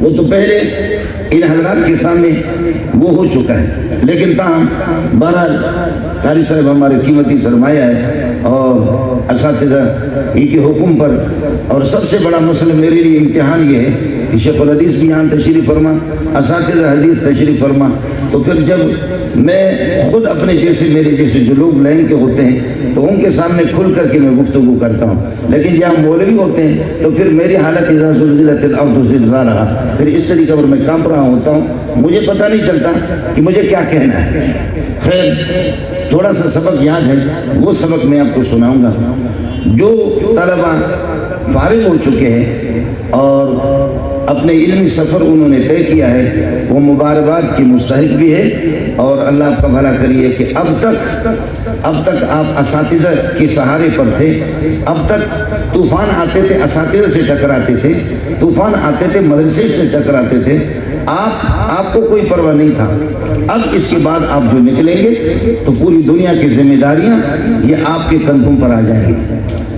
وہ تو پہلے ان حضرات کے سامنے وہ ہو چکا ہے، لیکن تاہم بہرحال قاری صاحب ہمارے قیمتی سرمایہ ہے اور اساتذہ ہی کے حکم پر، اور سب سے بڑا مسئلہ میرے لیے امتحان یہ ہے کہ شیخ الحدیث بھی یہاں تشریف فرما، اساتذہ حدیث تشریف فرما، تو پھر جب میں خود اپنے جیسے میرے جیسے جو لوگ لائن کے ہوتے ہیں تو ان کے سامنے کھل کر کے میں گفتگو کرتا ہوں، لیکن جہاں مولوی ہوتے ہیں تو پھر میری حالت اذا زلزلت الارض زلزالها، پھر اس طریقے پر میں کانپ رہا ہوتا ہوں، مجھے پتہ نہیں چلتا کہ مجھے کیا کہنا ہے۔ خیر تھوڑا سا سبق یاد ہے، وہ سبق میں آپ کو سناؤں گا۔ جو طلبہ فارغ ہو چکے ہیں اور اپنے علمی سفر انہوں نے طے کیا ہے، وہ مبارکباد کی مستحق بھی ہے، اور اللہ آپ کا بھلا کریے کہ اب تک آپ اساتذہ کے سہارے پر تھے، اب تک طوفان آتے تھے اساتذہ سے ٹکراتے تھے، طوفان آتے تھے مدرسے سے ٹکراتے تھے، آپ کو کوئی پرواہ نہیں تھا۔ اب اس کے بعد آپ جو نکلیں گے تو پوری دنیا کی ذمہ داریاں یہ آپ کے کندھوں پر آ جائیں گی،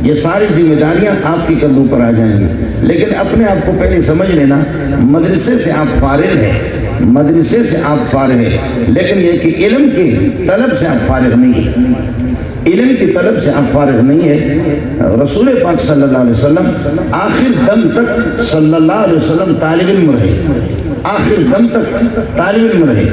یہ ساری ذمہ داریاں آپ کے کندھوں پر آ جائیں گی، لیکن اپنے آپ کو پہلے سمجھ لینا مدرسے سے آپ فارغ ہیں، مدرسے سے آپ فارغ ہیں، لیکن یہ کہ علم کی طلب سے آپ فارغ نہیں ہیں، علم کی طلب سے آپ فارغ نہیں ہے۔ رسول پاک صلی اللہ علیہ وسلم آخر دم تک صلی اللہ علیہ وسلم طالب علم رہے، آخر دم تک طالب علم رہے۔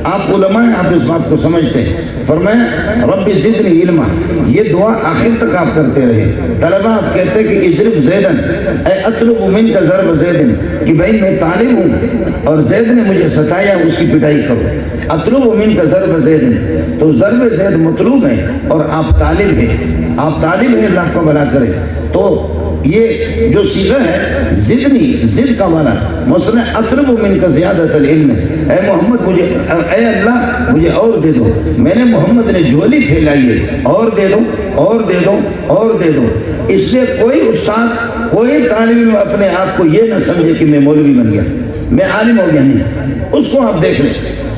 آپ علماء ہیں، آپ اس بات کو سمجھتے ہیں۔ فرمایا رب زدنی علما، یہ دعا آخر تک آپ کرتے رہے۔ طلبہ آپ کہتے ہیں کہ اضرب زیدن اے اطلب منک ضرب زیدن، کہ بھائی میں طالب ہوں اور زید نے مجھے ستایا، اس کی پٹائی کرو۔ اطلب منک ضرب زیدن، تو ضرب زید مطلوب ہے اور آپ طالب ہیں، آپ طالب ہیں، اللہ کو بھلا کرے۔ تو یہ جو صیغہ ہے زدنی، زد کا معنی مثلا اطلب منک زیادت العلم، اے محمد مجھے، اے اللہ مجھے اور دے دو، میں نے محمد نے جھولی پھیلائی ہے، اور دے دو اور دے دو اور دے دو۔ اس سے کوئی استاد، کوئی طالب علم اپنے آپ کو یہ نہ سمجھے کہ میں مولوی بن گیا، میں عالم ہو گیا، نہیں، اس کو آپ دیکھ لیں۔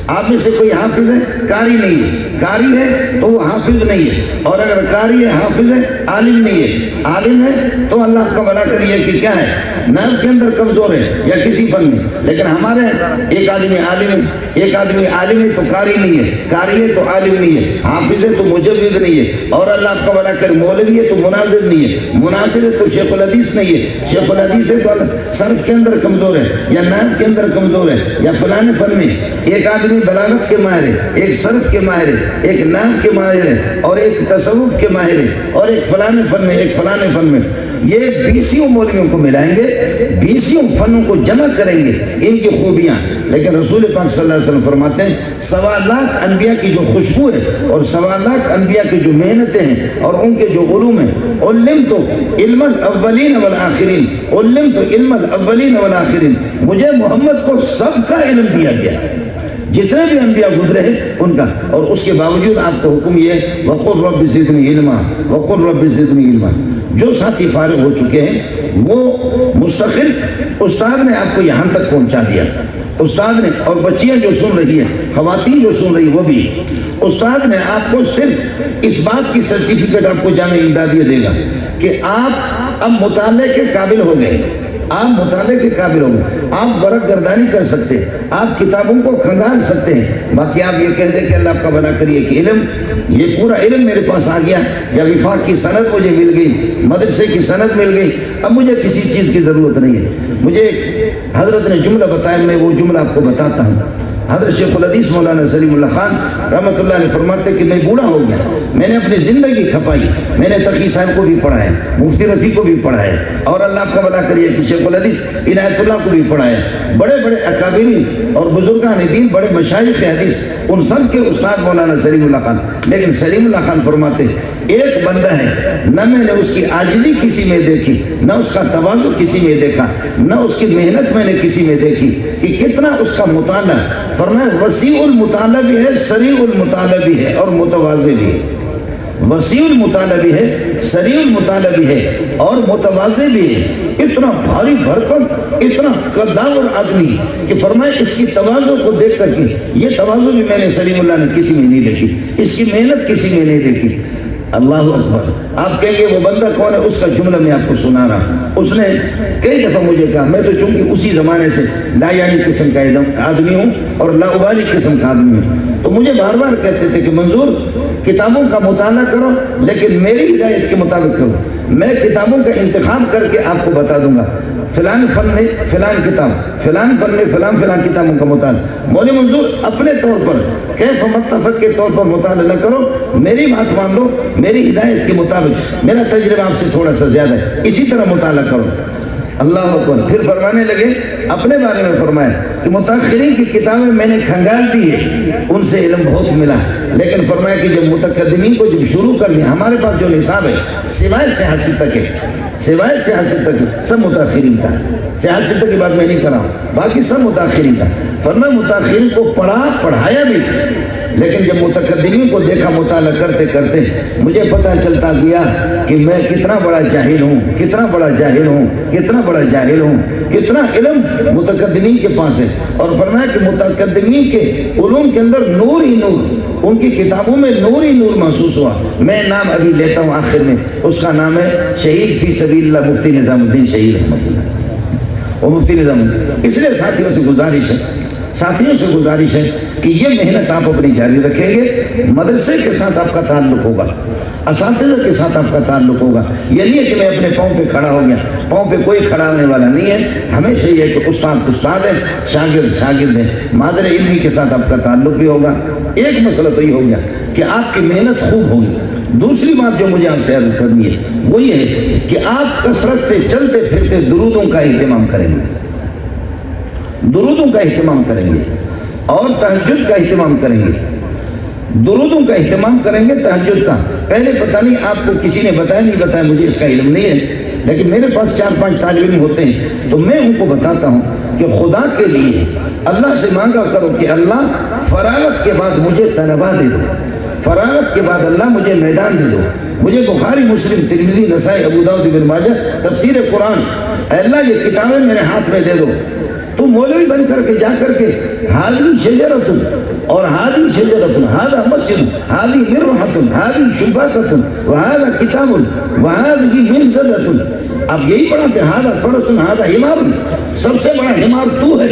آپ میں سے کوئی حافظ ہے، قاری نہیں ہے، قاری ہے تو وہ حافظ نہیں ہے، اور اگر قاری ہے حافظ ہے عالم نہیں ہے، عالم ہے تو اللہ کا بھلا کریے کہ کیا ہے نائب کے اندر کمزور ہے یا کسی فن میں، لیکن ہمارے ایک آدمی عالم ہے، ایک آدمی عالم ہے تو قاری نہیں ہے، قاری ہے تو عالم نہیں ہے، حافظ ہے تو مجوید نہیں ہے، اور اللہ کا بھلا کرے مولوی ہے تو مناظر نہیں ہے، مناظر ہے تو شیخ الحدیث نہیں ہے، شیخ الحدیث ہے تو صرف کے اندر کمزور ہے یا نائب کے اندر کمزور ہے یا فلانے فن میں۔ ایک آدمی بلاغت کے ماہر ہے، ایک صرف کے ماہر ہے، ایک نام کے ماہر ہے، اور ایک تصوف کے ماہر ہے، اور ایک فلانے فن میں، ایک فلانے فن میں۔ یہ 20 مولویوں کو ملائیں گے، 20 فنوں کو جمع کریں گے، ان کی خوبیاں۔ لیکن رسول پاک صلی اللہ علیہ وسلم فرماتے ہیں 1.25 انبیاء کی جو خوشبو ہے اور 1.25 انبیاء کی جو محنتیں ہیں اور ان کے جو علوم ہیں، علمت علم الاولین والآخرین، علمت علم الاولین والآخرین، مجھے محمد کو سب کا علم دیا گیا، جتنے بھی انبیاء گزرے ہیں ان کا، اور اس کے باوجود آپ کو حکم یہ ہے وَقُلْ رَبِّ زِدْنِي عِلْمًا وَقُلْ رَبِّ زِدْنِي عِلْمًا۔ جو ساتھی فارغ ہو چکے ہیں وہ مستقل، استاد نے آپ کو یہاں تک پہنچا دیا، استاد نے، اور بچیاں جو سن رہی ہیں، خواتین جو سن رہی وہ بھی، استاد نے آپ کو صرف اس بات کی سرٹیفکیٹ آپ کو جامعہ امدادیہ دے گا کہ آپ اب مطالعے کے قابل ہو گئے، آپ مطالعے کے قابل ہو گئے، آپ برق گردانی کر سکتے، آپ کتابوں کو کھنگال سکتے ہیں۔ باقی آپ یہ کہہ دیں کہ اللہ آپ کا بھلا کریے کہ علم، یہ پورا علم میرے پاس آ گیا، یا وفاق کی سند مجھے مل گئی، مدرسے کی سند مل گئی، اب مجھے کسی چیز کی ضرورت نہیں ہے۔ مجھے حضرت نے جملہ بتایا، میں وہ جملہ آپ کو بتاتا ہوں۔ حضرت شیخ الحدیث مولانا سلیم اللہ خان رحمۃ اللہ علیہ فرماتے کہ میں بوڑھا ہو گیا، میں نے اپنی زندگی کھپائی، میں نے تقی صاحب کو بھی پڑھایا، مفتی رفیع کو بھی پڑھایا، اور اللہ کا بھلا کریے کہ شیخ الحدیث عنایت اللہ کو بھی پڑھایا، بڑے بڑے اکابرین اور بزرگان دین، بڑے مشائخ حدیث، ان سب کے استاد مولانا سلیم اللہ خان۔ لیکن سلیم اللہ خان فرماتے ایک بندہ ہے، نہ میں نے اس کی عاجزی کسی میں دیکھی، نہ اس کا تواضع کسی میں دیکھا، نہ اس کی محنت میں نے کسی میں دیکھی کہ کتنا اس کا مطالعہ، فرمایا وسیع المطالعہ بھی ہے، سریع المطالعہ بھی ہے، اور متواضع بھی ہے۔ وسیع المطالعہ بھی ہے، سریع المطالعہ بھی ہے، اور متواضع بھی ہے۔ اتنا بھاری بھرکم، اتنا قدار آدمی کہ فرمایا اس کی تواضع کو دیکھ کر کے، یہ تواضع بھی میں نے سلیم اللہ نے کسی میں نہیں دیکھی، اس کی محنت کسی میں نہیں دیکھی۔ اللہ اکبر. آپ کہیں گے وہ بندہ کون ہے؟ اس کا جملہ میں آپ کو سنا رہا ہوں. اس نے کئی دفعہ مجھے کہا، میں تو چونکہ اسی زمانے سے لا یعنی قسم کا آدمی ہوں اور لا ابالی قسم کا آدمی ہوں، تو مجھے بار بار کہتے تھے کہ منظور کتابوں کا مطالعہ کرو لیکن میری ہدایت کے مطابق کرو. میں کتابوں کا انتخاب کر کے آپ کو بتا دوں گا، فلان فن میں فلان کتاب، فلان فن میں فلان کتابوں کا مطالعہ. مولوی منظور اپنے طور پر کیف متفق کے طور پر مطالعہ نہ کرو، میری بات مان لو، میری ہدایت کے مطابق. میرا تجربہ آپ سے تھوڑا سا زیادہ ہے، اسی طرح مطالعہ کرو. اللہ اکبر. پھر فرمانے لگے، اپنے بارے میں فرمایا کہ متاخرین کی کتابیں میں نے کھنگال دی ہے، ان سے علم بہت ملا، لیکن فرمایا کہ جب متقدمین کو جب شروع کر لیا، ہمارے پاس جو نصاب ہے سوائے سیاسی تک ہے، سوائے سیاسی تک سب متاخرین کا. سیاسی تک کی بات میں نہیں کر رہا ہوں، باقی سب متاخرین کا. فرمایا متاخرین کو پڑھایا بھی، لیکن جب متقدمین کو دیکھا مطالعہ کرتے کرتے مجھے پتہ چلتا گیا کہ میں کتنا بڑا جاہل ہوں، کتنا بڑا جاہل ہوں، کتنا بڑا جاہل ہوں. کتنا علم متقدمین کے پاس ہے. اور فرمایا کہ متقدمین کے علوم کے اندر نور ہی نور، ان کی کتابوں میں نور ہی نور محسوس ہوا. میں نام ابھی لیتا ہوں آخر میں، اس کا نام ہے شہید فی سبیل اللہ مفتی نظام الدین شہید رحمۃ اللہ. وہ مفتی نظام الدین. اس لیے ساتھیوں سے گزارش ہے کہ یہ محنت آپ اپنی جاری رکھیں گے. مدرسے کے ساتھ آپ کا تعلق ہوگا، اساتذہ کے ساتھ آپ کا تعلق ہوگا. یہ نہیں ہے کہ میں اپنے پاؤں پہ کھڑا ہو گیا، پاؤں پہ کوئی کھڑا ہونے والا نہیں ہے. ہمیشہ یہ ہے کہ استاد ہے، شاگرد ہے. مادر علمی کے ساتھ آپ کا تعلق بھی ہوگا. ایک مسئلہ تو یہ ہو گیا کہ آپ کی محنت خوب ہوگی. دوسری بات جو مجھے آپ سے عرض کرنی ہے وہ یہ ہے کہ آپ کثرت سے چلتے پھرتے درودوں کا اہتمام کریں گے، درودوں کا اہتمام کریں گے اور تہجد کا اہتمام کریں گے. درودوں کا اہتمام کریں گے، تہجد کا. پہلے پتہ نہیں آپ کو کسی نے بتایا نہیں بتایا، مجھے اس کا علم نہیں ہے، لیکن میرے پاس 4-5 طالب علم ہوتے ہیں تو میں ان کو بتاتا ہوں کہ خدا کے لیے اللہ سے مانگا کرو کہ اللہ فراغت کے بعد مجھے طلباء دے دو، فراغت کے بعد اللہ مجھے میدان دے دو. مجھے بخاری، مسلم، ترمذی، نسائی، ابو داؤد، ابن ماجہ، تفسیر قرآن، اے اللہ یہ کتابیں میرے ہاتھ میں دے دو. تو مولوی بن کر کے جا کر کے ہادی شجرتن اور ہادی شجرتن، ہادہ مسجد، ہادی مرحتن، ہادی شباکتن، وہادہ کتابن، وہادی منزدتن. اب یہی پڑھاتے ہیں، ہادہ فرسن، ہادہ حمارن. سب سے بڑا حمار تو ہے،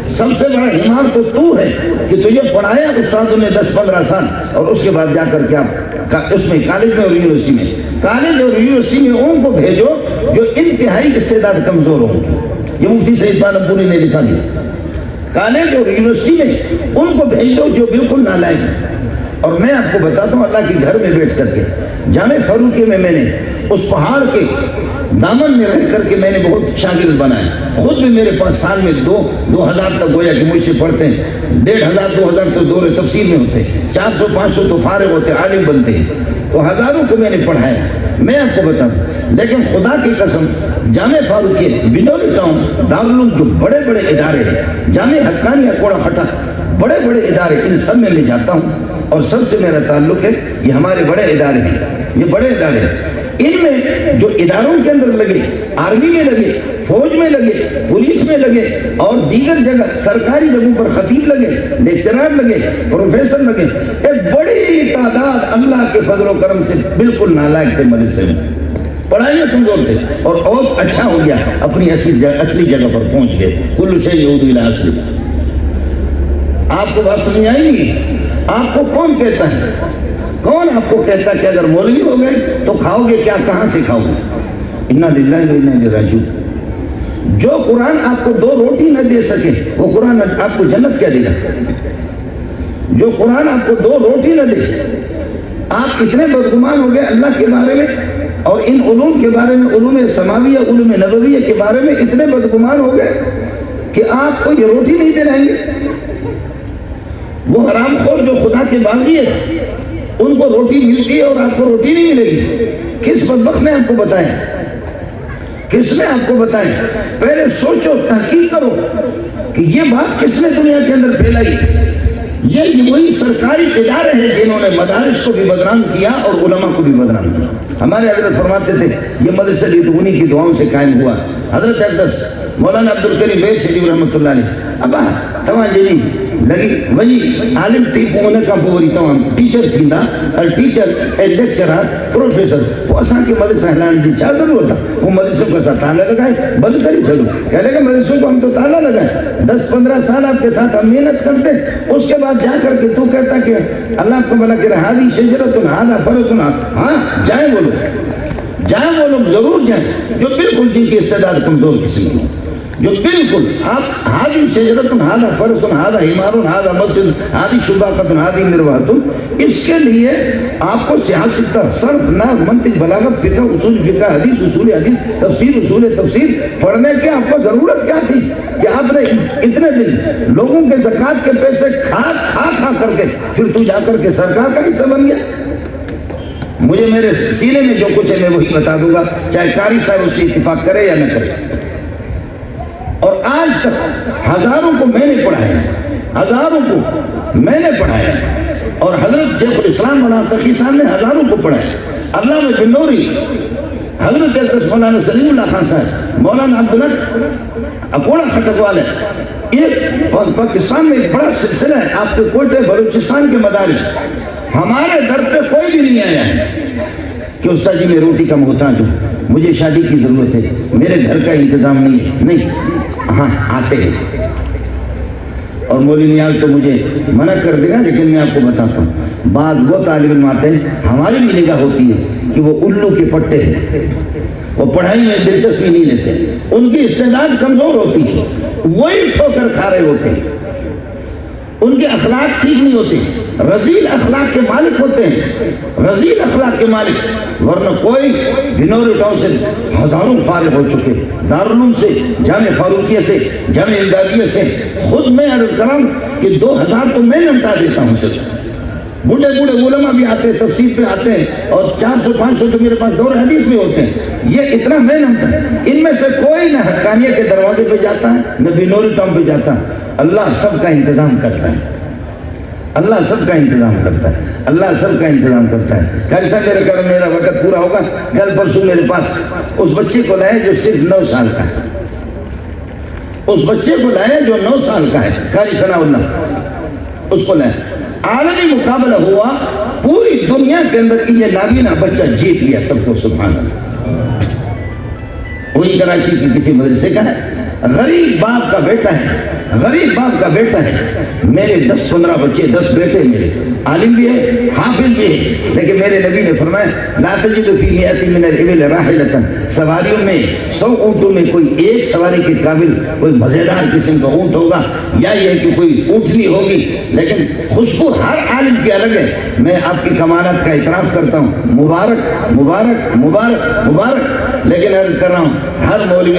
سب سے بڑا حمار تو ہے کہ تجھے پڑھایا استادوں نے 10-15 سال، اور اس کے بعد جا کر کے آپ اس میں کالج میں اور یونیورسٹی میں، کالج اور یونیورسٹی میں ان کو بھیجو جو انتہائی استعداد کمزور ہوں گے. یہ مفتی سعید پالم پوری نے لکھا دیا. کالج اور یونیورسٹی میں ان کو بھیج دو جو بالکل نالائق ہیں. اور میں آپ کو بتاتا ہوں، اللہ کے گھر میں بیٹھ کر کے جامع فاروقیہ میں نے اس پہاڑ کے دامن میں رہ کر کے میں نے بہت شاگرد بنائے. خود بھی میرے پاس سال میں 2,000 تک گویا کہ مجھ سے پڑھتے ہیں. 1,500-2,000 تو دور تفسیر میں ہوتے ہیں، 400-500 تو فارغ ہوتے، عالم بنتے ہیں. تو ہزاروں کو میں نے پڑھایا. میں آپ کو بتا دوں، لیکن خدا کی قسم جامع فاروقیہ، بنولی ٹاؤن، دارالعلوم، جو بڑے بڑے ادارے ہیں، جامع حقانیہ، کوڑا خٹا، بڑے بڑے ادارے، ان سب میں جاتا ہوں اور سب سے میرا تعلق ہے. یہ ہمارے بڑے ادارے ہیں، یہ بڑے ادارے ہیں. ان میں جو اداروں کے اندر لگے، آرمی میں لگے، فوج میں لگے، پولیس میں لگے اور دیگر جگہ سرکاری جگہوں پر خطیب لگے، لیکچرار لگے، پروفیسر لگے، ایک بڑی تعداد اللہ کے فضل و کرم سے بالکل نالائق تھے مدرسے میں، پڑھائی میں کمزور تھے، اور اچھا ہو گیا، اپنی اصلی جگہ پر پہنچ گئے. کل شیء یعود الی اصلہ. آپ کو بات سمجھ آئی نہیں؟ آپ کو کون کہتا ہے، کون آپ کو کہتا ہے کہ اگر مولوی ہو گئے تو کھاؤ گے کیا، کہاں سے کھاؤ گے؟ انا للہ و انا الیہ راجعون. جو قرآن آپ کو 2 روٹی نہ دے سکے، وہ قرآن آپ کو جنت کیا دے گا؟ جو قرآن آپ کو 2 روٹی نہ دے، آپ اتنے بدگمان ہو گئے اللہ کے بارے میں اور ان علوم کے بارے میں، علوم سماویہ، علوم نبویہ کے بارے میں اتنے بدگمان ہو گئے کہ آپ کو یہ روٹی نہیں دے رہیں گے. وہ حرام خور جو خدا کے باغی ہے، ان کو روٹی ملتی ہے اور آپ کو روٹی نہیں ملے گی. کس بدبخت نے آپ کو بتایا؟ کس نے آپ کو بتایا؟ پہلے سوچو، تحقیق کرو کہ یہ بات کس نے دنیا کے اندر پھیلائی. یہ وہی سرکاری ادارے ہیں جنہوں نے مدارس کو بھی بدنام کیا اور علماء کو بھی بدنام کیا. ہمارے حضرت فرماتے تھے یہ مدرسہ انہی کی دعاؤں سے قائم ہوا. حضرت اقدس مولانا عبدالکریم بیر شریف رحمۃ اللہ علیہ، ابا تمام جنی لگی وہی عالم تھی ان کا پوری تمام ٹیچر تھی اور ٹیچر لیکچرر پروفیسر وہ اساں کے مدرسہ ہلانے کی کیا ضرورت ہے؟ وہ مدرسوں کا ساتھ تالا لگائے بند کری چلو کہہ لے کہ مدرسوں کو ہم تو تالا لگائے 10-15 سال آپ کے ساتھ ہم محنت کرتے اس کے بعد جا کر کے تو کہتا کہ اللہ کو بلا کہ ہادی شجرۃ ہذا فرس ہاں جائیں وہ لوگ ضرور جائیں جو بالکل جن کی استعداد کمزور قسم کی جو بالکل آپ ہادی شجرۃ ہذا فرس ہذا حمار ہذا مسجد ہادی شباقۃ ہادی مرواۃ اس کے لیے آپ کو سیاست صرف نحو منطق بلاغت فقہ اصول فقہ حدیث اصول حدیث تفسیر اصول تفسیر پڑھنے کی آپ کو ضرورت کیا تھی کہ آپ نے اتنے دن لوگوں کے زکوٰۃ کے پیسے کھا کر کے پھر تو جا کر کے سرکار کا حصہ بن گیا؟ مجھے میرے سینے میں جو کچھ ہے میں وہی بتا دوں گا چاہے قاری صاحب اس سے اتفاق کرے یا نہ کرے. اور آج تک ہزاروں کو میں نے پڑھایا ہزاروں کو میں نے پڑھایا اور حضرت شیخ الاسلام مولانا تقی صاحب نے ہزاروں کو پڑھایا علامہ بن نوری حضرت اقدس مولانا سلیم اللہ خان صاحب مولانا عبدالحق اکوڑا کھٹک والے ایک پاکستان میں ایک بڑا سلسلہ ہے آپ کے کوئٹہ بلوچستان کے مدارس ہمارے در پہ کوئی بھی نہیں آیا ہے کہ استاد جی میں روٹی کا محتاج ہوں مجھے شادی کی ضرورت ہے میرے گھر کا انتظام نہیں ہے نہیں ہاں آتے ہیں اور مولوی نیاز تو مجھے منع کر دے گا لیکن میں آپ کو بتاتا ہوں بعض وہ طالب علم آتے ہیں ہماری بھی نگاہ ہوتی ہے کہ وہ الو کے پٹے ہیں وہ پڑھائی میں دلچسپی نہیں لیتے ان کی استعداد کمزور ہوتی ہے وہی ٹھوکر کھا رہے ہوتے ہیں ان کے اخلاق ٹھیک نہیں ہوتے رذیل اخلاق کے مالک ہوتے ہیں رذیل اخلاق کے مالک ورنہ کوئی بنوری ٹاؤن سے ہزاروں فارغ ہو چکے دارالعلوم سے جامع فاروقیہ سے جامع امدادیہ سے خود میں عرض کروں کہ 2000 تو میں نمٹا دیتا ہوں صرف بوڑھے علماء بھی آتے ہیں تفسیر پہ آتے ہیں اور 400-500 تو میرے پاس دور حدیث میں ہوتے ہیں یہ اتنا میں نمٹا ان میں سے کوئی نہ حقانیہ کے دروازے پہ جاتا ہے نہ بنوری ٹاؤن پہ جاتا ہے اللہ سب کا انتظام کرتا ہے اللہ سب کا انتظام کرتا ہے اللہ سب کا انتظام کرتا ہے. کیسا میرے گھر میرا وقت پورا ہوگا کل پرسوں میرے پاس اس بچے کو لائے جو صرف 9 سال کا ہے اس بچے کو لائے جو 9 سال کا ہے قاری ثناء اللہ اس کو لائے عالمی مقابلہ ہوا پوری دنیا کے اندر یہ نابینا بچہ جیت لیا سب کو سبحان اللہ وہی کراچی کی کسی مدرسے کا ہے غریب باپ کا بیٹا ہے غریب باپ کا بیٹا ہے میرے 10-15 بچے 10 بیٹے میرے عالم بھی ہے حافظ بھی ہے لیکن میرے نبی نے فرمایا لا تجد فی مئۃ من الابل راحلۃ سواریوں میں 100 اونٹوں میں کوئی ایک سواری کے قابل کوئی مزیدار قسم کا اونٹ ہوگا یا یہ کہ کوئی اونٹنی ہوگی لیکن خوشبو ہر عالم کی الگ ہے. میں آپ کی کمالات کا اعتراف کرتا ہوں مبارک مبارک مبارک مبارک لیکن عرض کر رہا ہوں ہر مولوی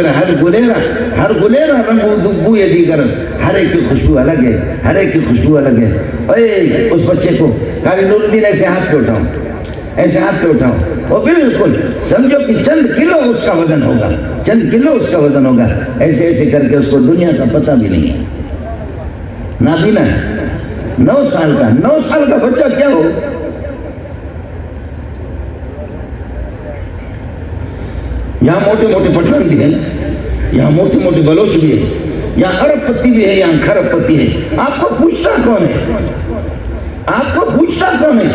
ہر گلیرہ رنگ بو یہ دیگرس ہر ایک کی خوشبو الگ ہے ہر ایک کی خوشبو الگ ہے. اے اس بچے کو قاری نور الدین ایسے ہاتھ پہ اٹھاؤں وہ بالکل سمجھو کہ چند کلو اس کا وزن ہوگا ایسے ایسے کر کے اس کو دنیا کا پتہ بھی نہیں ہے نابینا ہے 9 سال کا بچہ کیا ہو یہاں موٹے موٹے پٹھان بھی ہیں یہاں موٹے موٹے بلوچ بھی ہیں یہاں عرب پتی بھی ہے یہاں کھرب پتی ہے آپ کو پوچھتا کون ہے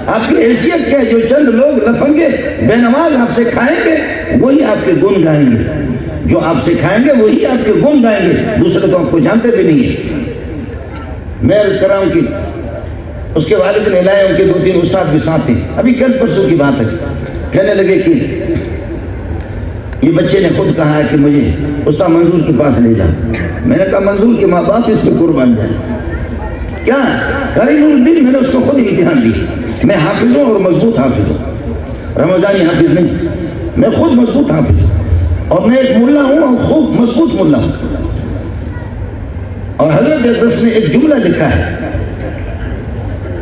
آپ کی حیثیت کیا ہے جو چند لوگ لفنگے بے نماز آپ سے کھائیں گے وہی آپ کے گن گائیں گے جو آپ سے کھائیں گے وہی آپ کے گن گائیں گے دوسرے تو آپ کو جانتے بھی نہیں ہیں. میں عرض کر رہا ہوں کہ اس کے والد نے لائے ان کے 2-3 استاد بھی ساتھ تھے ابھی کل پرسوں کی بات ہے کہنے لگے کہ یہ بچے نے خود کہا ہے کہ مجھے استاد منظور کے پاس لے جاؤ. میں نے کہا منظور کے ماں باپ اس پہ قربان جائیں کیا قاری نور الدین میں نے اس کو خود امتحان دی میں حافظ ہوں اور مضبوط حافظ ہوں رمضانی حافظ نہیں میں خود مضبوط حافظ ہوں اور میں ایک ملا ہوں اور خوب مضبوط ملا ہوں. اور حضرت اقدس نے ایک جملہ لکھا ہے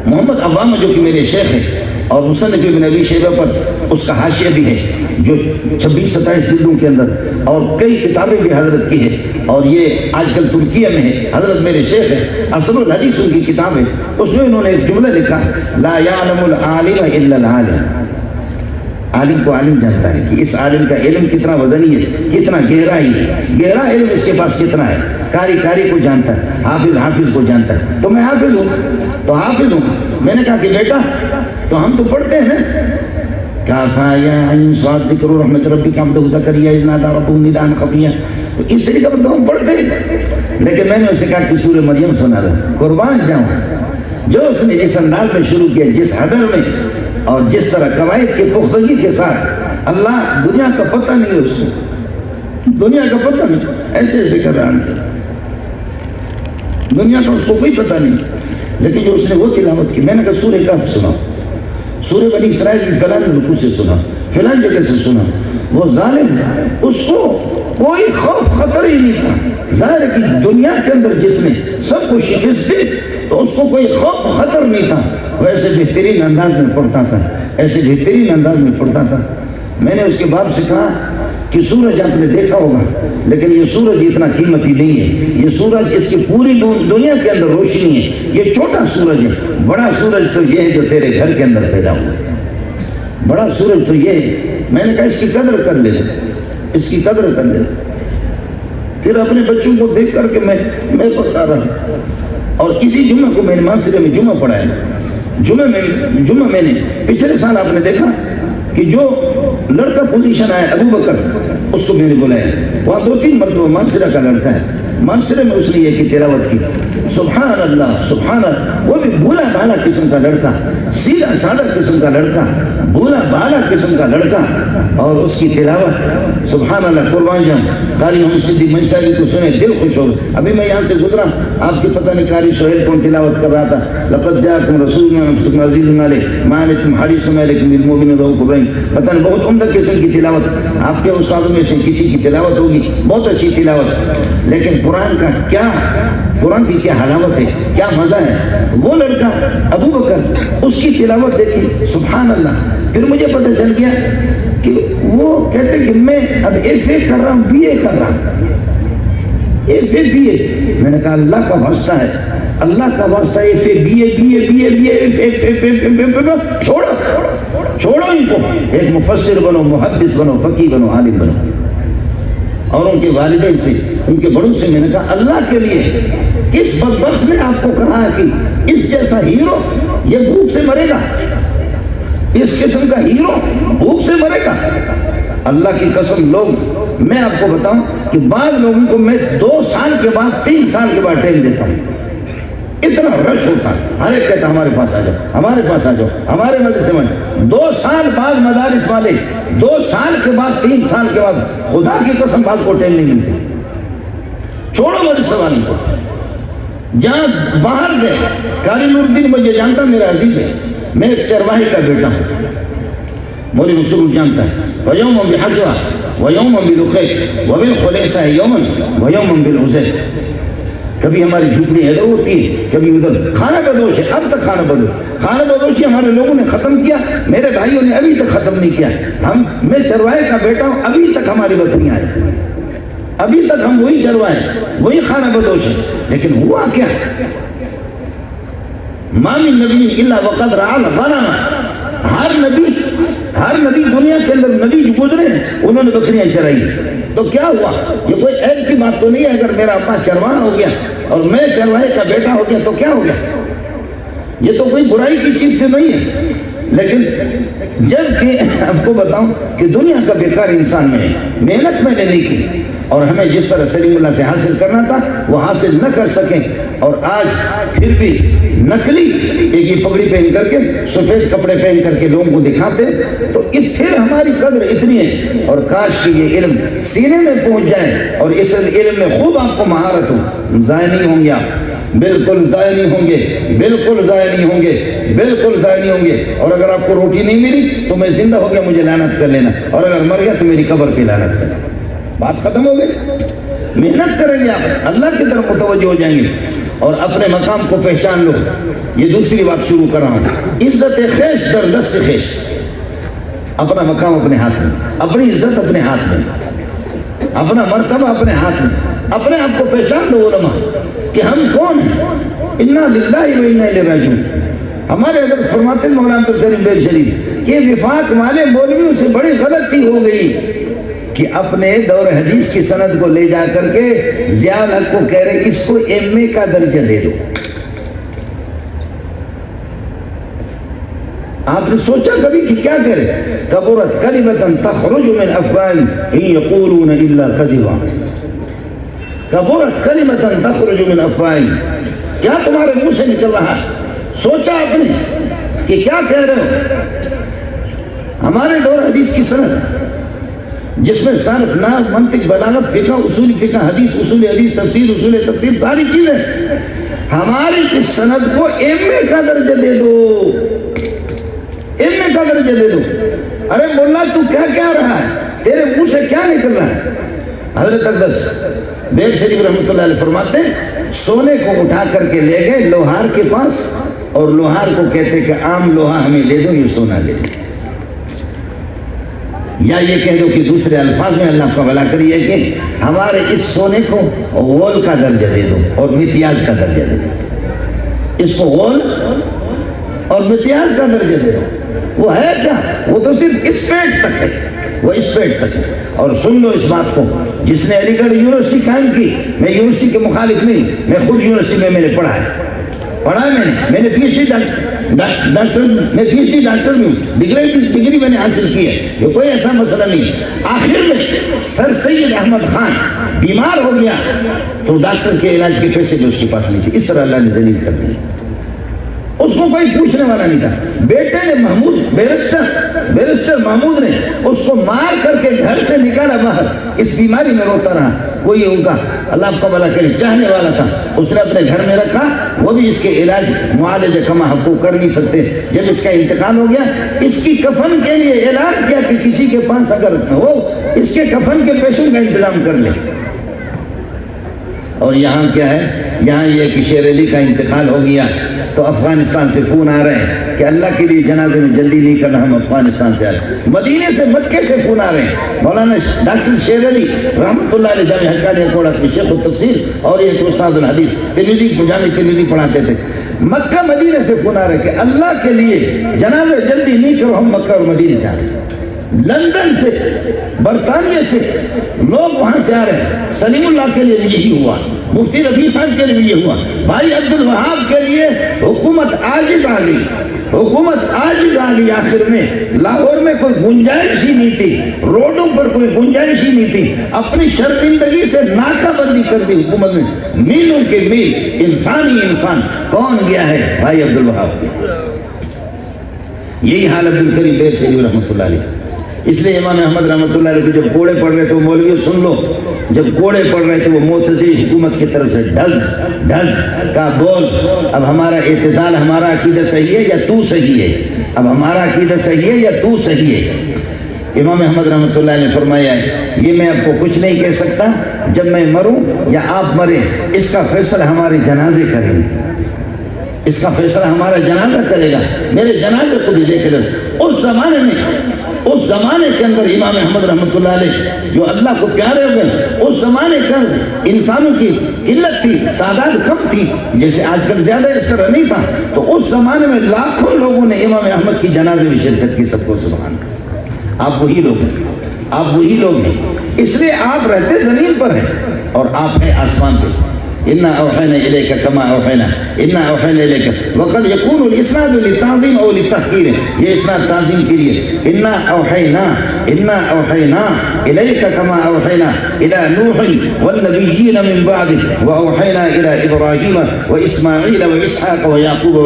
محمد عوام جو کہ میرے شیخ ہیں اور مصنف ابن ابی شیبہ پر اس کا حاشیہ بھی ہے جو 26-27 جلدوں کے اندر اور کئی کتابیں بھی حضرت کی ہے اور یہ آج کل ترکیہ میں ہے حضرت میرے شیخ ہے اصل الحدیث ان کی کتاب ہے اس میں انہوں نے ایک جملہ لکھا لا یعلم العالم الا العالم عالم کو عالم جانتا ہے کہ اس عالم کا علم کتنا وزنی ہے کتنا گہرا علم اس کے پاس کتنا ہے. کاری کو جانتا ہے، حافظ کو جانتا ہے. تو میں حافظ ہوں. میں نے کہا کہ بیٹا تو ہم تو پڑھتے ہیں نا، کافا یا عین صاد ذکر رحمت ربک عبدہ زکریا اذ نادى ربہ نداء خفیا. تو اس طریقے پر تو ہم پڑھتے ہیں. لیکن میں نے اسے کہا کہ سورہ مریم سنا دو. قربان جاؤں، جو اس نے جس انداز میں شروع کیا، جس حدر میں اور جس طرح قواعد کی پختگی کے ساتھ، اللہ دنیا کا پتہ نہیں ہے اس کو، دنیا کا پتہ نہیں، ایسے کر رہا ہے، دنیا کا اس کو کوئی پتہ نہیں. لیکن جو اس نے وہ تلاوت کی، میں نے کہا سورہ کہف سنا، سورہ بنی اسرائیل کی فلان رکوع سے سنا، فلان جگہ سے سنا. وہ ظالم، اس کو کوئی خوف خطر ہی نہیں تھا. ظاہر ہے کہ دنیا کے اندر جس نے سب کو شکست دی تو اس کو کوئی خوف خطر نہیں تھا. وہ ایسے بہترین انداز میں پڑھتا تھا، ایسے بہترین انداز میں پڑھتا تھا. میں نے اس کے باپ سے کہا کہ سورج آپ نے دیکھا ہوگا، لیکن یہ سورج اتنا قیمتی نہیں ہے. یہ سورج اس کی پوری دنیا کے اندر روشنی ہے. یہ چھوٹا سورج ہے، بڑا سورج تو یہ ہے جو تیرے گھر کے اندر پیدا ہوا. بڑا سورج تو یہ ہے. میں نے کہا اس کی قدر کر لے، اس کی قدر کر لے. پھر اپنے بچوں کو دیکھ کر کے میں بتا رہا ہوں. اور اسی جمعہ کو میں نے معاشرے میں جمعہ پڑھایا. جمعہ میں نے پچھلے سال آپ نے دیکھا کہ جو لڑکا پوزیشن آیا ابو بکر، اس کو میں نے بلایا. وہاں 2-3 مرتبہ معاشرہ کا لڑکا ہے. معاشرے میں اس نے یہ کی تلاوت کی، سبحان اللہ سبحان اللہ. وہ بھی بھولا بھالا قسم کا لڑکا، سیدھا سادہ قسم کا لڑکا، بھولا بھالا قسم کا لڑکا، اور اس کی تلاوت سبحان اللہ. قربان جاؤں، قاری محمد صدیق منصاری کو سنے دل خوش ہو. ابھی میں یہاں سے گزرا، آپ کی پتہ نہیں قاری سہیل کون تلاوت کر رہا تھا. لقد جاءکم رسول من انفسکم عزیز علیہ ما عنتم حریص علیکم بالمؤمنین رؤوف رحیم. پتہ نہیں بہت عمدہ قسم کی تلاوت. آپ کے استادوں میں سے کسی کی تلاوت ہوگی، بہت اچھی تلاوت. لیکن قرآن کی کیا حلاوت ہے، کیا مزہ ہے. وہ لڑکا ابو بکر، اس کی تلاوت دیکھی سبحان اللہ. پھر مجھے پتہ چل گیا کہ وہ کہتے کہ میں اب ایف اے کر رہا ہوں، بی اے کر رہا ہوں، ایف اے بی اے. میں نے کہا اللہ کا واسطہ ہے، اللہ کا واسطہ، ایف اے بی اے چھوڑو ان کو. ایک مفسر بنو، محدث بنو، فقیہ بنو، عالم بنو. اور ان کے والدین سے، ان کے بڑوں سے میں نے کہا اللہ کے لیے کس بدبخت نے آپ کو کہا ہے کہ اس جیسا ہیرو یہ بھوک سے مرے گا، اس قسم کا ہیرو بھوک سے مرے گا. اللہ کی قسم، لوگ، میں آپ کو بتاؤں کہ بعض لوگوں کو میں 2 سال کے بعد 3 سال کے بعد ٹائم دیتا ہوں. اتنا رش ہوتا ہے، ہر ایک کہتا ہمارے پاس آ جاؤ، ہمارے پاس آ جاؤ، ہمارے مدرسے میں. 2 سال بعد مدارس والے 2 سال کے بعد 3 سال کے بعد خدا کی قسم بعد کو ٹائم نہیں ملتی. چھوڑو مدرسے والوں کو. جہاں باہر گئے، قاری نور الدین مجھے جانتا، میرا عزیز ہے، میں ایک چرواہی کا بیٹا ہوں، مولوی مسرور جانتا ہے. وَيَوْمًا بِحَزْوَةٍ وَيَوْمًا بِلُقَيْءٍ وَبِالْخُلَيْصَةِ يَوْمًا وَيَوْمًا بِالْعُزَيْرِ. کبھی ہماری جھوپڑی ادھر ہوتی ہے، کبھی ادھر. خانہ بدوش ہے، اب تک خانہ بدوشی ہمارے لوگوں نے ختم کیا، میرے بھائیوں نے ابھی تک ختم نہیں کیا. میں چرواہے کا بیٹا ہوں، ابھی تک ہماری بکریاں ہیں، ابھی تک ہم وہی چروائے، وہی خانہ بدوش ہیں. لیکن ہوا کیا؟ ما من نبی الا وقد رعى الغنم. ہر نبی دنیا کے اندر نبی جو گزرے ہیں انہوں نے بکریاں چرائی. تو کیا ہوا؟ یہ کوئی عیب کی بات تو نہیں ہے اگر میرا ابا چرواہا ہو گیا اور میں چرواہے کا بیٹا ہو گیا تو کیا ہو گیا؟ یہ تو کوئی برائی کی چیز تو نہیں ہے. لیکن جب کہ آپ کو بتاؤں کہ دنیا کا بیکار انسان میں محنت میں نے نہیں کی، اور ہمیں جس طرح سلیم اللہ سے حاصل کرنا تھا وہ حاصل نہ کر سکیں، اور آج پھر بھی نقلی ایک یہ پگڑی پہن کر کے، سفید کپڑے پہن کر کے لوگوں کو دکھاتے، تو پھر ہماری قدر اتنی ہے. اور کاش کہ یہ علم سینے میں پہنچ جائے اور اس علم میں خوب آپ کو مہارت ہو. ضائع نہیں ہوں گے آپ، بالکل ضائع نہیں ہوں گے، بالکل ضائع نہیں ہوں گے، بالکل ضائع نہیں ہوں گے. اور اگر آپ کو روٹی نہیں ملی تو میں زندہ ہو گیا، مجھے لعنت کر لینا، اور اگر مر گیا تو میری قبر پہ لعنت کر لینا. بات ختم ہو گئی. محنت کریں گے آپ، اللہ کی طرف متوجہ ہو جائیں گے اور اپنے مقام کو پہچان لو. یہ دوسری بات شروع کر رہا ہوں، عزت خیش در دست خیش. اپنا مقام اپنے ہاتھ میں، اپنی عزت اپنے ہاتھ میں، اپنا مرتبہ اپنے ہاتھ میں. اپنے آپ کو پہچان دو علماء کہ ہم کون ہیں. انا للہ و انا الیہ راجعون. ہمارے حضرت فرماتے ہیں مولانا عبدالکریم بیل شریف کہ وفاق والے مولویوں سے بڑی غلطی ہو گئی. کہ اپنے دور حدیث کی سند کو لے جا کر کے ضیاء الحق کو کہہ رہے اس کو ایم اے کا درجہ دے دو. آپ نے سوچا کبھی کہ کیا کرے؟ کبرت کلمۃ تخرج من افواہہم ان یقولون الا کذبا. کبرت کلمۃ تخرج من افواہہم، کیا تمہارے منہ سے نکل رہا ہے؟ سوچا آپ نے کہ کیا کہہ رہے ہو؟ ہمارے دور حدیث کی سند جس میں صرف نحو، منطق، بلاغت، فقہ، اصول فقہ، حدیث، اصول حدیث، تفسیر، اصول تفسیر، ساری چیزیں، ہماری اس سند کو ایم اے کا درجہ دے دو، ایم اے کا درجہ دے دو. ارے مولا تو کیا کہہ رہا ہے؟ تیرے منہ سے کیا نکل رہا ہے؟ حضرت اقدس بیر شریف رحمۃ اللہ علیہ فرماتے ہیں سونے کو اٹھا کر کے لے گئے لوہار کے پاس، اور لوہار کو کہتے کہ عام لوہا ہمیں دے دو، یہ سونا لے دو. یا یہ کہہ دو کہ دوسرے الفاظ میں اللہ کا بھلا کریے کہ ہمارے اس سونے کو غول کا درجہ دے دو اور متیاز کا درجہ دے دو. اس کو غول اور متیاز کا درجہ دے دو. وہ ہے کیا؟ وہ تو صرف اس پیٹ تک ہے، وہ اس پیٹ تک ہے. اور سن لو اس بات کو، جس نے علی گڑھ یونیورسٹی قائم کی، میں یونیورسٹی کے مخالف نہیں، میں خود یونیورسٹی میں نے پڑھا ہے میں نے پی ایچ ڈی ڈاکٹر بھی ہوں، ڈگری میں نے حاصل کی ہے، یہ کوئی ایسا مسئلہ نہیں. آخر میں سر سید احمد خان بیمار ہو گیا تو ڈاکٹر کے علاج کے پیسے بھی اس کے پاس نہیں تھے. اس طرح اللہ نے ذلیل کر دیا. اس کو کوئی پوچھنے والا نہیں تھا. بیٹے نے محمود بیرسٹر محمود نے اس کو مار کر کے گھر سے نکالا باہر. اس بیماری میں روتا رہا. کوئی ان کا اللہ آپ کو بھلا کرے چاہنے والا تھا، اس نے اپنے گھر میں رکھا. وہ بھی اس کے علاج معالجہ کما حقوق کر نہیں سکتے. جب اس کا انتقال ہو گیا، اس کی کفن کے لیے اعلان کیا کہ کسی کے پاس اگر ہو اس کے کفن کے پیسوں کا انتظام کر لے. اور یہاں کیا ہے؟ یہاں یہ کہ شیر علی کا انتقال ہو گیا تو افغانستان سے فون آ رہے ہیں کہ اللہ کے لیے جنازے میں جلدی نہیں کرنا، ہم افغانستان سے آ رہے ہیں. مدینے سے مکے سے فون آ رہے ہیں. مولانا ڈاکٹر شیر علی رحمۃ اللہ علیہ جامعہ حقانیہ کوڑا کے شیخ التفسیر اور ایک استاد الحدیث جامع ترمذی پڑھاتے تھے. مکہ مدینے سے فون آ رہے کہ اللہ کے لیے جنازے جلدی نہیں کرو، ہم مکہ اور مدینے سے آ رہے ہیں. لندن سے، برطانیہ سے لوگ وہاں سے آ رہے ہیں. سلیم اللہ کے لیے یہی ہوا، مفتی رفیع صاحب کے لیے یہ ہوا، بھائی عبد الوہاب کے لیے حکومت عاجز آ گئی. آخر میں لاہور میں کوئی گنجائش ہی نہیں تھی، روڈوں پر کوئی گنجائش ہی نہیں تھی. اپنی شرمندگی سے ناکہ بندی کر دی حکومت نے. میلوں کے میل انسان ہی انسان کون گیا ہے؟ بھائی عبد الوہاب کے. یہی حال عبد الکریم بیر شریف رحمۃ اللہ علیہ. اس لیے امام احمد رحمۃ اللہ علیہ کو جب کوڑے پڑ رہے تھے، مولوی سن لو، جب کوڑے پڑ رہے تھے وہ معتزلی حکومت کی طرف سے ڈھز کا بول، اب ہمارا اعتزال، ہمارا عقیدہ صحیح ہے یا تو صحیح ہے؟ اب ہمارا عقیدہ صحیح ہے یا تو صحیح ہے؟ امام احمد رحمۃ اللہ نے فرمایا ہے یہ میں آپ کو کچھ نہیں کہہ سکتا، جب میں مروں یا آپ مریں اس کا فیصلہ ہمارے جنازے کریں گے، اس کا فیصلہ ہمارا جنازہ کرے گا. میرے جنازے کو بھی دیکھ لیں. اس زمانے کے اندر امام احمد رحمۃ اللہ علیہ جو اللہ کو پیارے ہو گئے، اس زمانے کے اندر انسانوں کی قلت تھی، تعداد کم تھی، جیسے آج کل زیادہ اس طرح نہیں تھا. تو اس زمانے میں لاکھوں لوگوں نے امام احمد کی جنازے میں شرکت کی. سب کو سبحان اللہ. آپ وہی لوگ ہیں. اس لیے آپ رہتے زمین پر ہیں اور آپ ہیں آسمان پہ. انا اوحینا الیک کما اوحینا، انا اوحینا الیک. وقد یکون الاسناد للتعظیم او للتحقیر. یہ اسناد تعظیم کے لیے. انا اوحینا الیک کما اوحینا الی نوح والنبیین من بعده واوحینا الی ابراہیم واسماعیل واسحاق ویعقوب.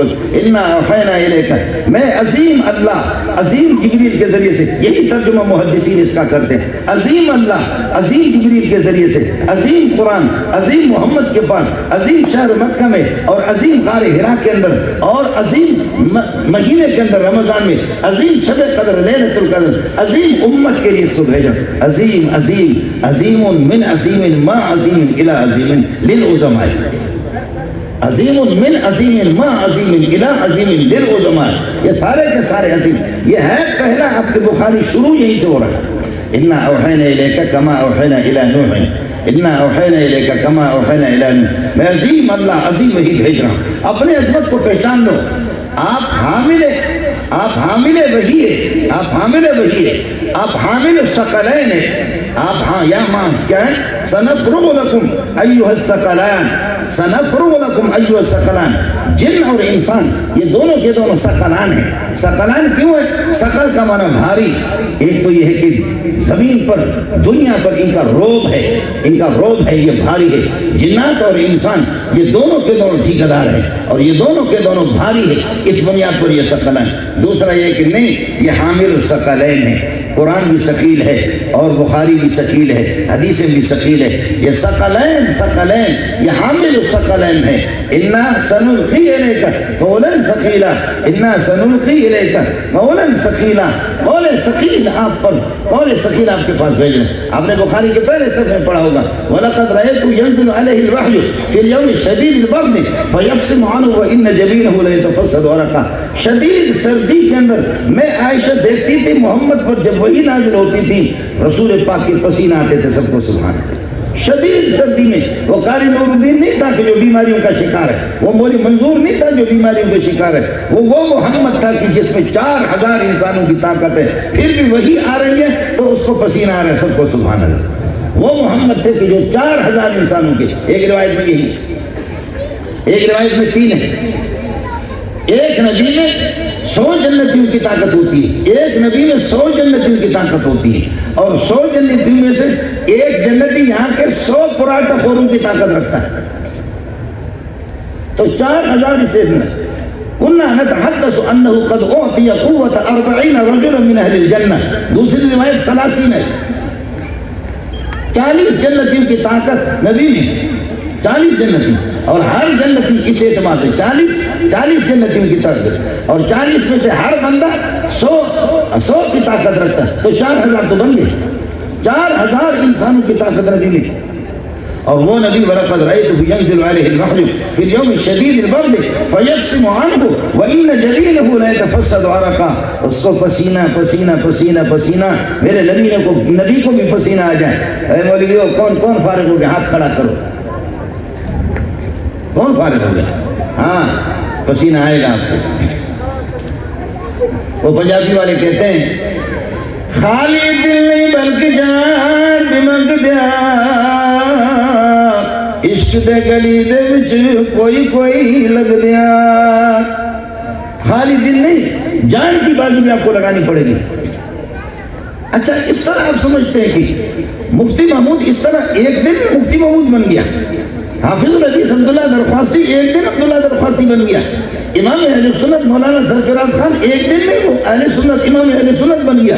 انا اوحینا الیک، میں عظیم اللہ، عظیم جبریل کے ذریعے سے، یہی ترجمہ محدثین اس کا کرتے ہیں، عظیم اللہ، عظیم جبریل کے ذریعے سے، عظیم قرآن، عظیم محمد کے پاس، عظیم شہر مکہ میں اور عظیم غار حرا کے اندر اور عظیم مہینے کے اندر رمضان میں، عظیم شب قدر لیلۃ القدر، عظیم امت کے لیے اس کو بھیجا. عظیم عظیم من عظیم ما عظیم الی عظیم للعظماء. عظیم من عظیم ما عظیم الی عظیم للعظماء. یہ سارے کے سارے عظیم. یہ ہے پہلا آپ کے بخاری شروع یہیں سے ہو رہا ہے. انا اوحینا الیک کما اوحینا الی نوح، انا اوحینا الیک کما اوحینا الی نوح. میں عظیم اللہ، عظیم وہی بھیج رہا ہوں. اپنے عظمت کو پہچان لو. آپ حامل وحی ہے، آپ حامل وحی ہے. آپ حامل الثقلین ہیں، آپ ہاں یا ماں کیا ہے، سنفرغ لکم ایھا الثقلان، سنفرغ لکم ایھا الثقلان، جن اور انسان یہ دونوں کے دونوں ثقلان ہیں۔ ثقلان کیوں ہے؟ ثقل کا معنی بھاری، ایک تو یہ ہے کہ زمین پر دنیا پر ان کا روب ہے، ان کا روب ہے، یہ بھاری ہے۔ جنات اور انسان یہ دونوں کے دونوں ٹھیکیدار ہیں اور یہ دونوں کے دونوں بھاری ہے، اس بنیاد پر یہ ثقلان۔ دوسرا یہ کہ نہیں، یہ حامل الثقلین ہے، قرآن بھی ثقیل ہے اور بخاری بھی ثقیل ہے، حدیثیں بھی ثقیل ہے۔ یہ ثقلین ثقلین یہ حامل الثقلین ہے۔ انا سنلقی الیک قولا ثقیلا، انا سنلقی الیک قولا ثقیلا، قول ثقیل آپ پر، قول ثقیل آپ کے پاس بھیج رہے ہیں۔ آپ نے بخاری کے پہلے صفحے میں پڑھا ہوگا، وَلَقَدْ رَأَيْتُ يَنزِلُ عَلَيْهِ الْوَحْيُ فِي الْيَوْمِ الشَّدِيدِ الْبَرْدِ فَيَفْصِمُ عَنْهُ وَإِنَّ جَبِينَهُ لَيَتَفَصَّلُ عَرَقًا۔ شدید سردی کے اندر میں عائشہ دیکھتی تھی محمد پر جب وحی نازل ہوتی تھی، رسول پاک کے پسینہ آتے تھے، سب کو سبحان اللہ۔ شدید سردی میں وہ قاری نور الدین نہیں تھا کہ جو بیماریوں کا شکار ہے، وہ مولی منظور نہیں تھا جو بیماریوں کا شکار ہے، وہ محمد تھا کہ جس میں 4000 انسانوں کی طاقت ہے، پھر بھی وہی آ رہی ہے تو اس کو پسینہ آ رہا ہے، سب کو سبحان اللہ۔ وہ محمد تھے کہ جو 4000 انسانوں کے، ایک روایت میں یہی، ایک روایت میں 3 ہے، ایک نبی میں 100 جنتیوں کی طاقت ہوتی ہے، ایک نبی میں 100 جنتیوں کی طاقت ہوتی ہے، اور 100 جنتیوں میں سے ایک جنتی یہاں کے 100 پراٹھا خوروں کی طاقت رکھتا ہے، تو 4000 اسے میں کُنَّا نَتَحَدَّثُ أَنَّهُ قَدْ أُعْطِيَ قُوَّةَ 40 رَجُلًا مِنْ أَهْلِ الْجَنَّةِ۔ دوسری روایت 30 ہے، 40 جنتیوں کی طاقت نبی میں، 40 جنتی، اور ہر جنتی اس اعتبار سے 40 جنتیوں کی طاقت، اور 40 میں سے ہر بندہ 100 کی طاقت رکھتا ہے، تو 4000 تو بن گئے، 4000 انسانوں کی طاقت نبی نے۔ اور وہ نبی وَلَقَدْ رَأَيْتُهُ يَنزِلُ عَلَيْهِ الْوَحْيُ فِي الْيَوْمِ الشَّدِيدِ الْبَرْدِ فَيَفْصِمُ عَنْهُ وَإِنَّ جَبِينَهُ لَيَتَفَصَّلُ عَرَقًا، اس کو پسینہ پسینہ پسینہ پسینہ، میرے نبی کو بھی پسینہ آ جائے۔ اے مولویو، کون فارغ ہو گیا؟ ہاتھ کھڑا کرو، کون فارغ ہو گیا؟ ہاں، پسینہ آئے گا آپ کو۔ وہ پنجابی والے کہتے ہیں، خالی دل نہیں بلکہ جان بھی منگ دیا، عشق دے گلی دے وچ کوئی لگ دیا۔ خالی دل نہیں، جان کی بازی میں آپ کو لگانی پڑے گی۔ اچھا، اس طرح آپ سمجھتے ہیں کہ مفتی محمود اس طرح ایک دن میں مفتی محمود بن گیا، حافظ الحدیث عبداللہ درخواستی ایک دن عبداللہ درخواستی بن گیا، امام اہل سنت مولانا سرفراز خان ایک دن میں وہ اہل سنت امام اہل سنت بن گیا،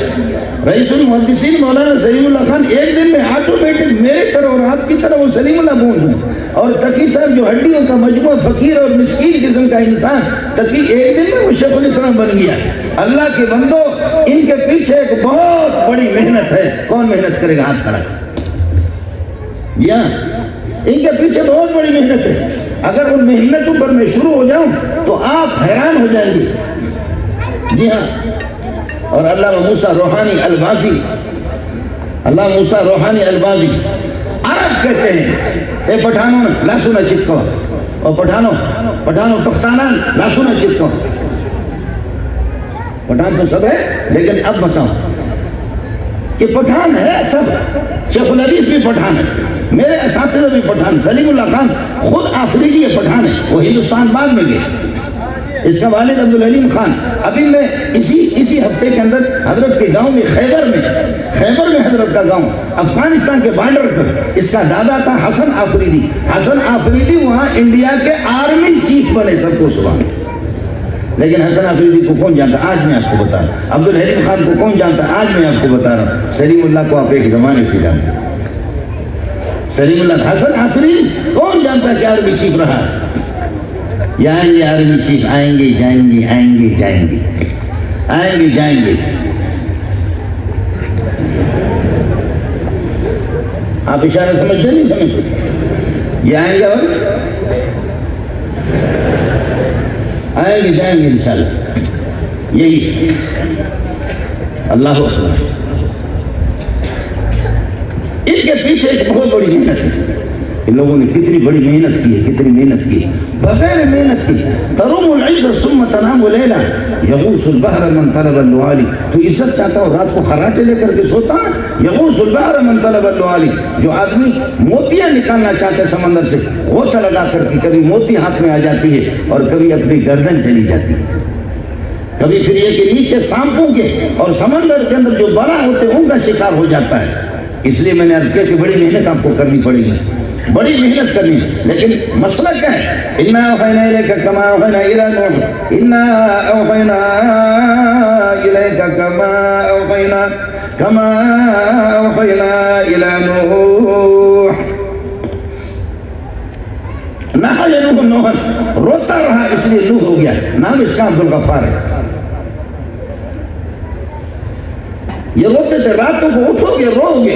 رئیس المحدثین مولانا سلیم اللہ خان ایک دن میں آٹومیٹک میرے طرح اور آپ کی طرح وہ سلیم اللہ بون ہیں، اور تقی صاحب جو ہڈیوں کا مجموعہ فقیر اور مسکین قسم کا انسان، تقی ایک دن میں وہ شیخ الاسلام بن گیا۔ اللہ کے بندو، ان کے پیچھے ایک بہت بڑی محنت ہے، کون محنت کرے گا؟ ہاتھ کھڑا کر۔ یا ان کے پیچھے بہت بڑی محنت ہے، اگر ان محنتوں پر میں شروع ہو جاؤں تو آپ حیران ہو جائیں گے۔ جی ہاں، اور علامہ موسیٰ روحانی البازی، علامہ موسیٰ روحانی البازی عرب کہتے ہیں، اے پٹھانوں لاسونا چتکو، اور پٹھانوں پختانان لاسونا چتکو، پٹھان تو سب ہے، لیکن اب بتاؤں کہ پٹھان ہے سب، شیخ الحدیث بھی پٹھان ہے، میرے اساتذہ بھی پٹھان، سلیم اللہ خان خود آفریدی پٹھان ہے، وہ ہندوستان بعد میں گئے، اس کا والد عبدالعلیم خان۔ ابھی میں اسی ہفتے کے اندر حضرت کے گاؤں میں خیبر میں حضرت کا گاؤں افغانستان کے بارڈر پر، اس کا دادا تھا حسن آفریدی وہاں انڈیا کے آرمی چیف بنے، سب کو سبحان۔ لیکن حسن آفریدی کو کون جانتا؟ آج میں آپ کو بتا رہا ہوں۔ عبدالحلیم خان کو کون جانتا؟ آج میں آپ کو بتا رہا ہوں۔ سلیم اللہ کو آپ ایک زمانے سے جانتے ہیں، سلیم اللہ۔ حسن آفریدی کون جانتا کہ آرمی چیف رہا؟ یہ آئیں گے آرمی چیف، آئیں گے جائیں گے، آئیں گے جائیں گے، آئیں گے جائیں گے۔ آپ اشارہ سمجھتے نہیں سمجھتے؟ یہ آئیں گے اور آئیں گے جائیں گے انشاءاللہ، یہی اللہ اکبر۔ ان کے پیچھے ایک بہت بڑی محنت ہے، ان لوگوں نے کتنی بڑی محنت کی ہے، کتنی محنت کی، بغیر محنت کی۔ تروم العز ثم تنام لیلا یغوث البحر من طلب اللوالی، تو عزت چاہتا ہو رات کو خراٹے لے کر کے سوتا ہے؟ یغوث البحر من طلب اللوالی، جو آدمی موتیاں نکالنا چاہتا ہے سمندر سے، غوطہ لگا کر کے کبھی موتی ہاتھ میں آ جاتی ہے اور کبھی اپنی گردن چلی جاتی ہے، کبھی پھر یہ کہ نیچے سانپوں کے اور سمندر کے اندر جو بڑا ہوتے ہیں ان کا شکار ہو جاتا ہے۔ اس لیے میں نے عرض کیا کہ بڑی محنت آپ کو کرنی پڑے گی، بڑی محنت کرنی ہے، لیکن مسئلہ کیا ہے؟ اِنَّا أَوْحَيْنَا إِلَيْكَ كَمَا أَوْحَيْنَا إِلَىٰ نُوحٍ إِنَّا أَوْحَيْنَا إِلَيْكَ كَمَا أَوْحَيْنَا إِلَىٰ نُوحٍ۔ نوح روتا رہا اس لیے نوح ہو گیا، نام اس کا عبدالغفار ہے۔ یہ روتے تھے، راتوں کو اٹھو گے رو گے،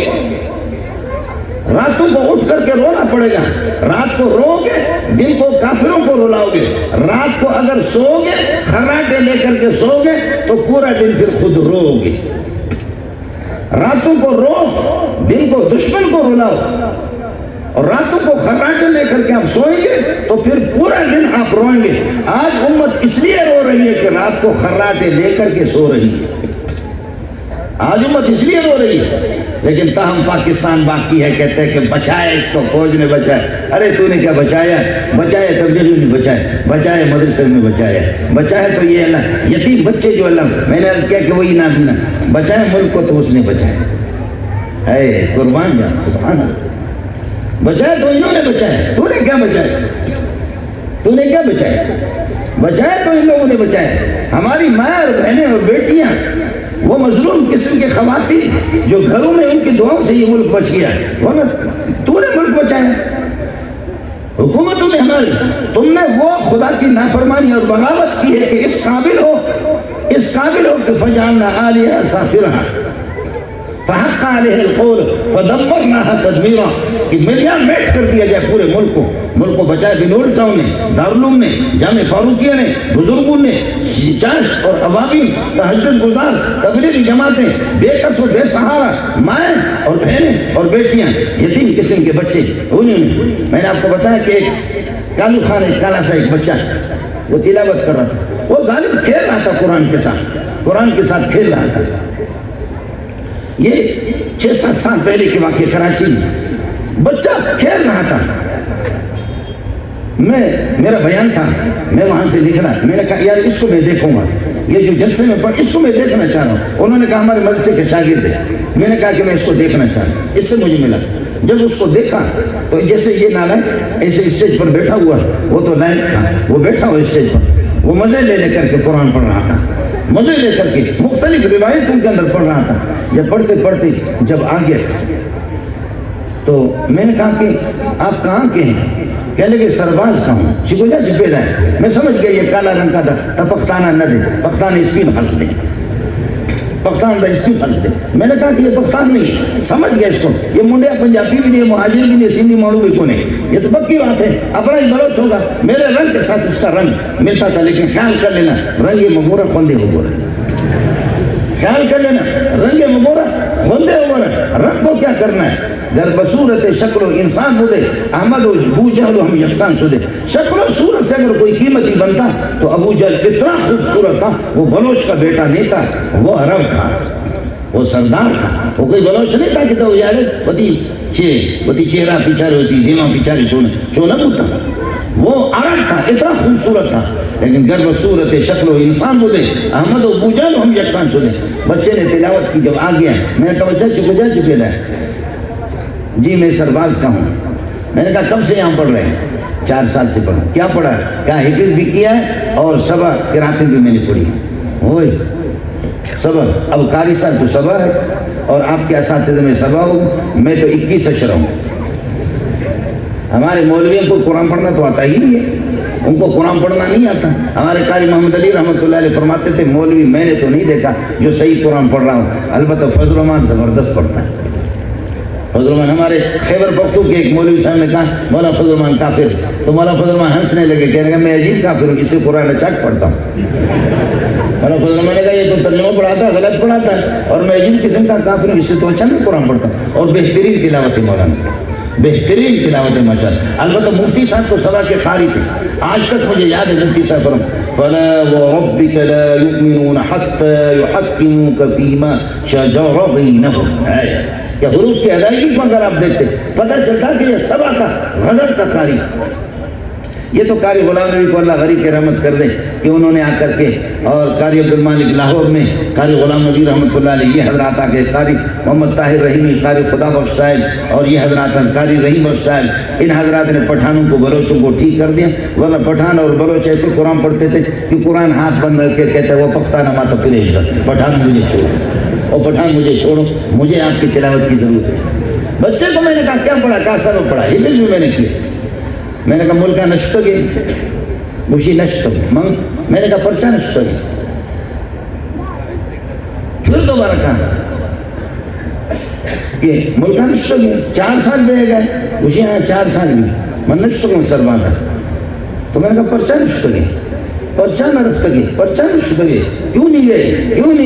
راتوں کو اٹھ کر کے رونا پڑے گا، رات کو رو گے، دن کو کافروں کو رلاؤ گے، رات کو اگر سو گے خراٹے لے کر کے سو گے تو پورا دن پھر خود رو گے، راتوں کو رو، دن کو دشمن کو رلاؤ، اور راتوں کو خراٹے لے کر کے آپ سوئیں گے تو پھر پورا دن آپ روئیں گے۔ آج امت اس لیے رو رہی ہے کہ رات کو خراٹے لے کر کے سو رہی ہے، آج امت اس لیے رو رہی ہے، لیکن تاہم پاکستان باقی ہے، کہتے ہیں کہ بچائے اس کو، فوج نے بچایا۔ ارے تو نے کیا بچایا؟ بچایا تبلیغیوں نے بچایا، بچایا مدرسے نے بچایا، بچایا تو یہ اللہ، یتیم بچے جو اللہ، میں نے عرض کیا کہ وہی نابینا، بچایا ملک کو تو اس نے بچایا، اے قربان جان، سبحان اللہ، بچایا تو انہوں نے بچایا، تو نے کیا بچایا؟ تو نے کیا بچایا؟ بچایا تو ان لوگوں نے بچایا۔ ہماری ماں اور بہنیں اور بیٹیاں، وہ مظلوم قسم کے خواتین جو گھروں میں ان کی دعاؤں سے یہ ملک بچ گیا، ورنہ تو نے ملک بچایا، حکومتوں نے ہماری، تم نے وہ خدا کی نافرمانی اور بغاوت کی ہے کہ اس قابل ہو کہ فجعلنا عالیہا سافلہا فحق علیہ القول فدمرناها تدمیرا، کہ ملیاں میٹ کر دیا جائے پورے ملک کو بچائے بن اولڈ ٹاؤن نے، دارالعلوم نے، جامع فاروقیہ نے، بزرگوں نے، چاش اور عوامین، تہجد گزار، تبلیغی جماعتیں، بے کس و بے سہارا مائیں اور بہنیں اور بیٹیاں، یتیم قسم کے بچے، انہوں نے، میں نے آپ کو بتایا کہ ایک کالو خان، ایک کالا سا ایک بچہ، وہ تلاوت کر رہا تھا، وہ ظالم کھیل رہا تھا قرآن کے ساتھ کھیل رہا تھا۔ یہ 6-7 سال پہلے کے واقعے کراچی میں، بچہ کھیل رہا تھا، میرا بیان تھا، میں وہاں سے لکھ رہا، میں نے کہا یار اس کو میں دیکھوں گا، یہ جو جلسے میں پڑھ، اس کو میں دیکھنا چاہ رہا ہوں۔ انہوں نے کہا ہمارے مدرسے کے شاگرد ہے، میں نے کہا کہ میں اس کو دیکھنا چاہ رہا ہوں، اس سے مجھے ملا۔ جب اس کو دیکھا تو جیسے یہ نالائق ایسے اسٹیج پر بیٹھا ہوا، وہ تو لائق تھا، وہ بیٹھا ہوا اسٹیج پر، وہ مزے لے کر کے قرآن پڑھ رہا تھا، مزے لے کر کے مختلف روایتوں کے اندر پڑھ رہا تھا۔ جب پڑھتے جب آگے تو میں نے کہا کہ آپ کہاں کے ہیں؟ کہنے لگے سرباز کا ہوں، شکوجہ سے پیدا ہے۔ میں سمجھ گیا یہ کالا رنگ کا تھا، پختانہ نہ دے، پختان اسپین خلق دے، پختان دا اسپین خلق دے۔ میں نے کہا کہ یہ پختان نہیں، سمجھ گیا اس کو، یہ منڈیا پنجابی بھی نہیں، مہاجر بھی نہیں، سندھی مانو بھی کو نہیں، یہ تو پکی بات ہے، اپنا ہی بلوچ ہوگا۔ میرے رنگ کے ساتھ اس کا رنگ ملتا تھا، لیکن خیال کر لینا رنگ مغورہ خوندے ہو گورا، خیال کر لینا رنگ مغورہ خوندے ہو گورا۔ رنگ کو کیا کرنا ہے؟ در بصورت شکل و انسان ہو دے، احمد و ابو جہل ہم یکسان شدے۔ شکل و صورت سے اگر کوئی قیمتی بنتا تو ابو جہل اتنا خوبصورت تھا، وہ بلوچ کا بیٹا نہیں تھا، وہ عرب تھا، وہ سردار تھا، وہ کوئی بلوچ نہیں تھا کہ تو یار وتی چہرہ پیچھارے ہوتی، دیما پیچھارے چونا بوتا، وہ عرب تھا، اتنا خوبصورت تھا، لیکن گر بصورت شکل و انسان ہو دے، احمد و ابو جہل ہم یکسان شدے۔ بچے نے تلاوت کی، جب آ گیا میں توجہ چکے رہا، جی میں سرباز کا ہوں۔ میں نے کہا کب سے یہاں پڑھ رہے ہیں؟ 4 سال سے پڑھا۔ کیا پڑھا؟ کہا حفظ بھی کیا ہے اور سبا قراتیں بھی میں نے پڑھی ہیں۔ ہوئے سبا، اب قاری صاحب تو سبا ہے اور آپ کے اساتذہ میں سبا ہوں، میں تو 21 اشرا ہوں۔ ہمارے مولویوں کو قرآن پڑھنا تو آتا ہی نہیں ہے، ان کو قرآن پڑھنا نہیں آتا۔ ہمارے قاری محمد علی رحمۃ اللہ علیہ فرماتے تھے مولوی میں نے تو نہیں دیکھا جو صحیح قرآن پڑھ رہا ہوں، البتہ فضل الرحمان زبردست پڑھتا ہے۔ فضل الرحمان، ہمارے خیبر پختو کے ایک مولوی صاحب نے کہا مولا فضل الرحمان کافر، تو مولا فضل الرحمان ہنسنے لگے، کہنے لگا میں عجیب کافر ہوں، اس سے قرآن اچاک پڑھتا ہوں۔ مولا فضل الرحمان نے کہا یہ تو ترجمہ پڑھاتا ہے، غلط پڑھاتا ہے، اور میں عجیب قسم کا کافر ہوں، اس سے تو اچھا نہیں قرآن پڑھتا ہوں، اور بہترین تلاوت ہے مولانا۔ بہترین تلاوت ماشاءاللہ. البتہ مفتی صاحب تو سبا کے قاری تھے. آج تک مجھے یاد ہے مفتی صاحب فرم فَلَا وَرَبِّكَ لَا يُؤْمِنُونَ حَتَّى يُحَكِّمُوكَ فِي مَا شَجَرَ بَيْنَهُمْ. کہ حروف کی ادائیگی کو اگر آپ دیکھتے پتہ چلتا کہ یہ سبا کا غزل کا قاری. یہ تو قاری غلام نبی کو اللہ غریب کے رحمت کر دے کہ انہوں نے آ کر کے اور قاری عبد المالک لاہور میں قاری غلام نبی رحمۃ اللہ علیہ یہ حضرات آ کے قاری محمد طاہر رحیمی قاری خدا بخش صاحب اور یہ حضرات قاری رحیم بخش صاحب ان حضرات نے پٹھانوں کو بلوچوں کو ٹھیک کر دیا. ورنہ پٹھان اور بلوچ ایسے قرآن پڑھتے تھے کہ قرآن ہاتھ بند کر کے کہتے وہ پختانہ ماتا پریش پٹھان مجھے چھوڑو اور پٹھان مجھے چھوڑو مجھے آپ کی تلاوت کی ضرورت ہے. بچے کو میں نے کہا کیا پڑھا کہا سر پڑھا حفظ بھی میں نے کیا. میں نے کہا ملکہ نشتگی گوشی نشتگی میں نے کہا پرچہ نشتگی. پھر دوبارہ کہا کہ ملکہ نشتگی 4 سال بے گئے گوشی ہاں 4 سال بھی من نشتگوں سربانا. تو میں نے کہا پرچہ نشتگی پرچہ نہ رفتگی پرچہ نشتگی کیوں نہیں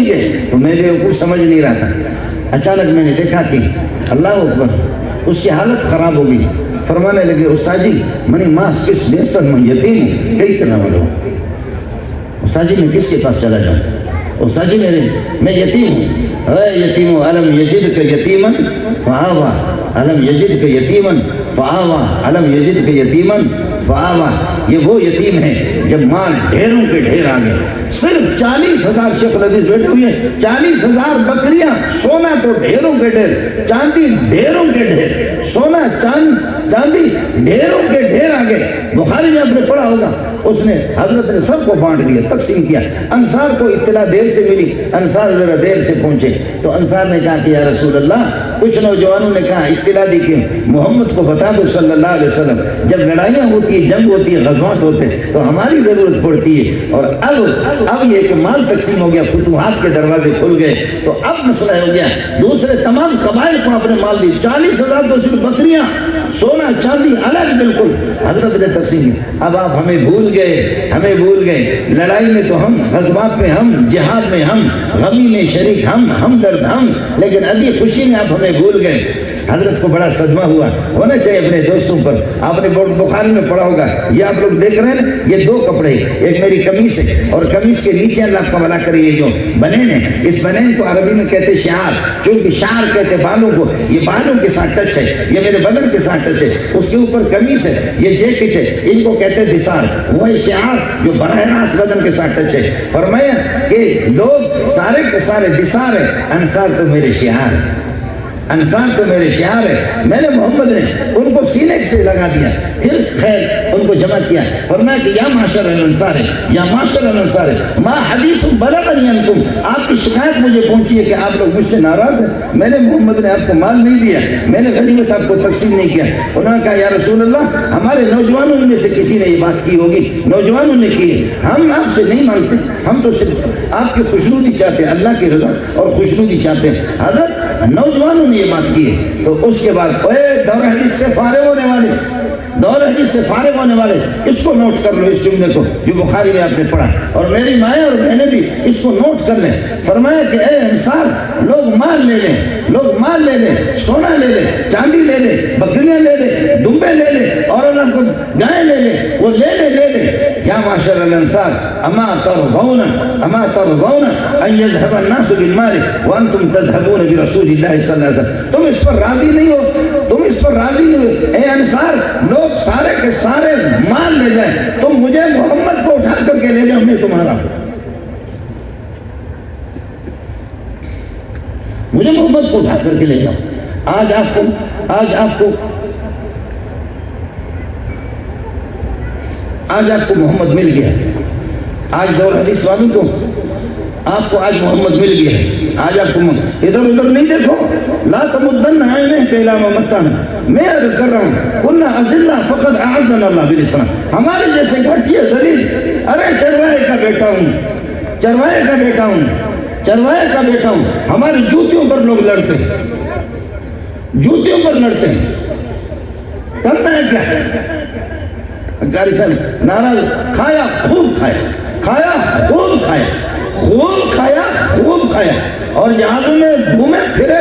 گئے. تو میں بھی کچھ سمجھ نہیں رہا تھا. اچانک میں نے دیکھا کہ اللہ اکبر اس کی حالت خراب ہو گئی. فرمانے لگے استاد جی منی ماس کس بیستر میں یتیم ہوں کئی کرنا والوں. استاد جی میں کس کے پاس چلا جاؤں. استاد جی میں یتیم ہوں. اے یتیم علم یجد کا یتیمن فآوا علم یجد کا یتیمن فآوا علم یجد کا یتیمن فآوا. یہ وہ یتیم ہے جب مال ڈھیروں کے ڈھیر آ گئے. صرف 40,000 شیخ الحدیث بیٹھے ہوئے 40,000 بکریاں سونا تو ڈھیروں کے ڈھیر چاندی ڈھیروں کے ڈھیر سونا چاندی ڈھیروں کے ڈھیر آ گئے. بخاری نے آپ نے پڑھا ہوگا اس نے حضرت نے سب کو بانٹ دیا تقسیم کیا. انصار کو اطلاع دیر سے ملی انصار ذرا دیر سے پہنچے تو انصار نے کہا کہ یا رسول اللہ کچھ نوجوانوں نے کہا اطلاع دی کہ محمد کو بتا دو صلی اللہ علیہ وسلم جب لڑائیاں ہوتی ہیں جنگ ہوتی ہے غزوات ہوتے تو ہماری ضرورت پڑتی ہے. اور اب یہ کہ مال تقسیم ہو گیا فتوحات کے دروازے کھل گئے تو اب مسئلہ ہو گیا دوسرے تمام قبائل کو اپنے مال دی 40,000 تو صرف بکریاں سونا چاندی الگ بالکل حضرت نے تقسیم کی. اب آپ ہمیں بھول گئے لڑائی میں تو ہم غزوات میں ہم جہاد میں ہم غمی میں شریک ہم درد ہم لیکن ابھی خوشی میں آپ ہمیں بھول گئے. حضرت کو بڑا صدمہ ہونا چاہیے اپنے دوستوں پر. آپ نے بخاری میں پڑھا ہوگا یہ آپ لوگ دیکھ رہے ہیں یہ 2 کپڑے ایک میری قمیص ہے اور قمیص کے نیچے اللہ کا بھلا کرے یہ جو بنین ہے اس بنین کو عربی میں کہتے شعار. چونکہ شعار کہتے بالوں کو یہ بالوں کے ساتھ ٹچ ہے یہ میرے بدن کے ساتھ ٹچ ہے. اس کے اوپر قمیص ہے یہ جیکٹ ہے ان کو کہتے دسار. وہ شعار جو براہ راست بدن کے ساتھ ٹچ ہے. فرمایا کہ لوگ سارے کے سارے دسار ہیں انصار تو میرے شعار ہیں انصار تو میرے شعار ہے. میں نے محمد نے ان کو سینے سے لگا دیا پھر خیر ان کو جمع کیا. فرمایا کہ یا معاشر الانصار یا معاشر الانصار ما حدیث بلغنی انکم آپ کی شکایت مجھے پہنچی ہے کہ آپ لوگ مجھ سے ناراض ہیں. میں نے محمد نے آپ کو مال نہیں دیا میں نے غنیمت آپ کو تقسیم نہیں کیا. انہوں نے کہا یا رسول اللہ ہمارے نوجوانوں میں سے کسی نے یہ بات کی ہوگی نوجوانوں نے کی ہم آپ سے نہیں مانگتے ہم تو صرف آپ کی خوشنودی چاہتے ہیں اللہ کی رضا اور خوشنودی چاہتے ہیں. حضرت نوجوانوں نے یہ بات کی ہے. تو اس کے بعد دور حدیث سے فارغ ہونے والے اس کو نوٹ کر لو اس جملے کو جو بخاری میں آپ نے پڑھا اور میری مائیں اور بہنیں بھی اس کو نوٹ کر لیں. فرمایا کہ اے انصار لوگ مال لے لیں سونا لے لیں چاندی لے لیں بکریاں لے لیں دمبے لے لیں اور اللہ کو گائے لے لیں وہ لے لیں یا معاشر الانصار اما ترضون ان يذهب الناس بالمال وانتم تذهبون برسول الله صلی اللہ علیہ وسلم. تم اس پر راضی نہیں ہو اے انصار لوگ سارے کے سارے مال لے جائیں تم مجھے محمد کو اٹھا کر کے لے جاؤ میں تمہارا مجھے محمد کو اٹھا کر کے لے جاؤ. آج آپ کو محمد مل گیا. آج دور حدیث والوں کو آپ کو آج محمد مل گیا ہے. آج آپ کو ادھر ادھر نہیں دیکھو لا تمدن عینیک الی ما متعنا. میں عرض کر رہا ہوں کنا اذلہ فقد اعزنا اللہ بالاسلام. ہمارے جیسے گھٹیا ذلیل ارے چرواہے کا بیٹا ہوں ہماری جوتیوں پر لوگ لڑتے ہیں کرنا ہے کیا قاری صاحب ناراض خوب کھایا اور جہازوں میں گھومے پھرے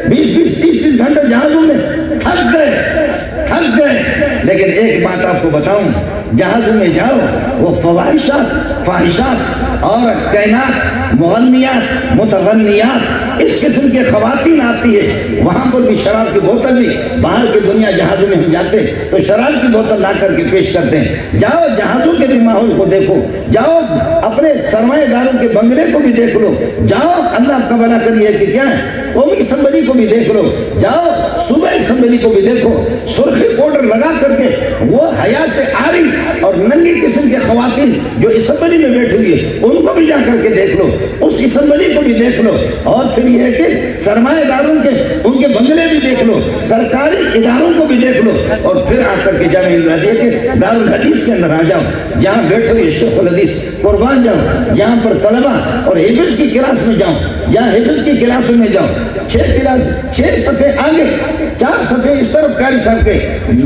20-30 گھنٹے جہازوں میں تھک گئے. لیکن ایک بات آپ کو بتاؤں, جہاز میں جاؤ وہ فواہشات اور کائنات, مغنیات, متغنیات, اس قسم کے خواتین آتی ہے. وہاں پر بھی شراب کی بوتل بھی, باہر کی دنیا جہازوں میں ہم جاتے تو شراب کی بوتل لا کر کے پیش کرتے ہیں. جاؤ جہازوں کے بھی ماحول کو دیکھو, جاؤ اپنے سرمایہ داروں کے بنگلے کو بھی دیکھ لو, جاؤ اللہ آپ کا بنا کریے کہ کیا ہے قومی اسمبلی کو بھی دیکھ لو, جاؤ صوبائی اسمبلی کو بھی دیکھو. سرخی پاؤڈر لگا کر کے وہ حیا سے آری اور ننگی قسم کے خواتین جو اسمبلی میں بیٹھی ہوئی ہے ان کو بھی جا کر کے دیکھ لو, اس اسمبلی کو بھی دیکھ لو. اور پھر یہ ہے کہ سرمایہ داروں کے ان کے بنگلے بھی دیکھ لو, سرکاری اداروں کو بھی دیکھ لو, اور پھر آ کر کے جامعہ ملیہ کے دارالحدیث کے اندر آ جاؤ, جہاں بیٹھے ہوئے شیخ الحدیث قربان جاؤ, جہاں پر طلبہ اور حفظ کی کلاس میں جاؤ, جہاں حفظ کی کلاسوں میں جاؤ, 6 صفحے آگے, 4 صفحے اس طرف قاری صاحب کے,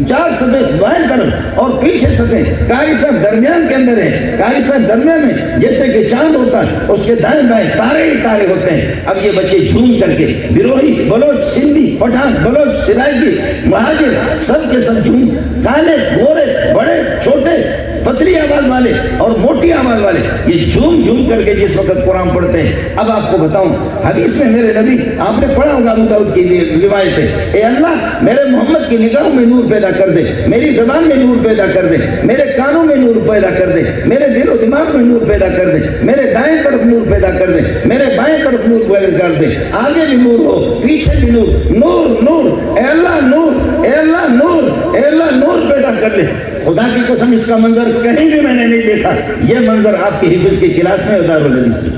4 صفحے بائیں طرف اور پیچھے صفحے قاری صاحب درمیان کے اندر ہے. قاری صاحب درمیان میں جیسے کہ چاند ہوتا ہے, اس کے دائیں بائیں تارے ہی تارے ہوتے ہیں. اب یہ بچے جھوم کر کے, بیروہی, بلوچ, سندھی, پٹھان, بلوچ, سرائکی, مہاجر, سب کے سب جھوم, کالے, گورے, بڑے, چھوٹے, پتلی آواز والے اور موٹی آواز والے, یہ جھوم جھوم کر کے جس وقت قرآن پڑھتے ہیں. اب آپ کو بتاؤں, حدیث میں میرے نبی, آپ نے پڑھا ہوگا ابو داؤد کی روایت ہے, اے اللہ میرے محمد کی نگاہوں میں نور پیدا کر دے, میری زبان میں نور پیدا کر دے, میرے کانوں میں نور پیدا کر دے, میرے دل و دماغ میں نور پیدا کر دے, میرے دائیں طرف نور پیدا کر دے, میرے بائیں طرف نور پیدا کر دے, آگے بھی نور ہو, پیچھے بھی نور, نور نور, اے اللہ نور, اے اللہ نور, اے اللہ نور پیدا کر دے. خدا کی قسم اس کا منظر کہیں بھی میں نے نہیں دیکھا. یہ منظر آپ کی حفظ کی کلاس میں دارالحدیث کی,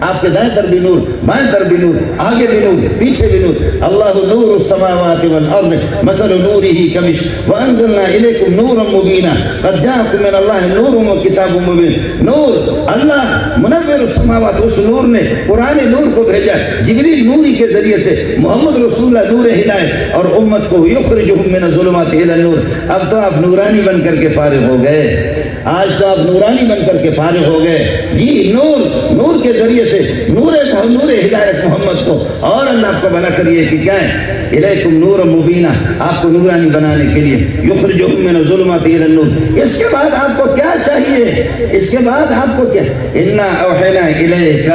آپ کے دائیں طرف بھی نور, بائیں طرف بھی نور, آگے بھی نور, پیچھے بھی نور. اللہ نور السماوات والارض مثل نورہ کمشکاۃ وانزلنا الیکم نورا مبینا قد جاءکم من اللہ نور وکتاب مبین. نور, اللہ منور السماوات, اس نور نے قرآن نور کو بھیجا جبریل نوری کے ذریعے سے, محمد رسول اللہ نور ہدایت, اور امت کو یخرجہم من الظلمات الی النور. اب تو آپ نورانی بن کر کے فارغ ہو گئے, آج تو آپ نورانی بن کر کے فارغ ہو گئے. جی نور, نور کے ذریعے سے نور ہدایت محمد کو, اور اللہ آپ کو بنا کریے کہ کیا ہے الیکم نور مبینہ, آپ کو نورانی بنانے کے لیے, یخرجکم من الظلمات الی النور. اس کے بعد آپ کو کیا چاہیے, اس کے بعد آپ کو کیا, انا اوحینا الیک.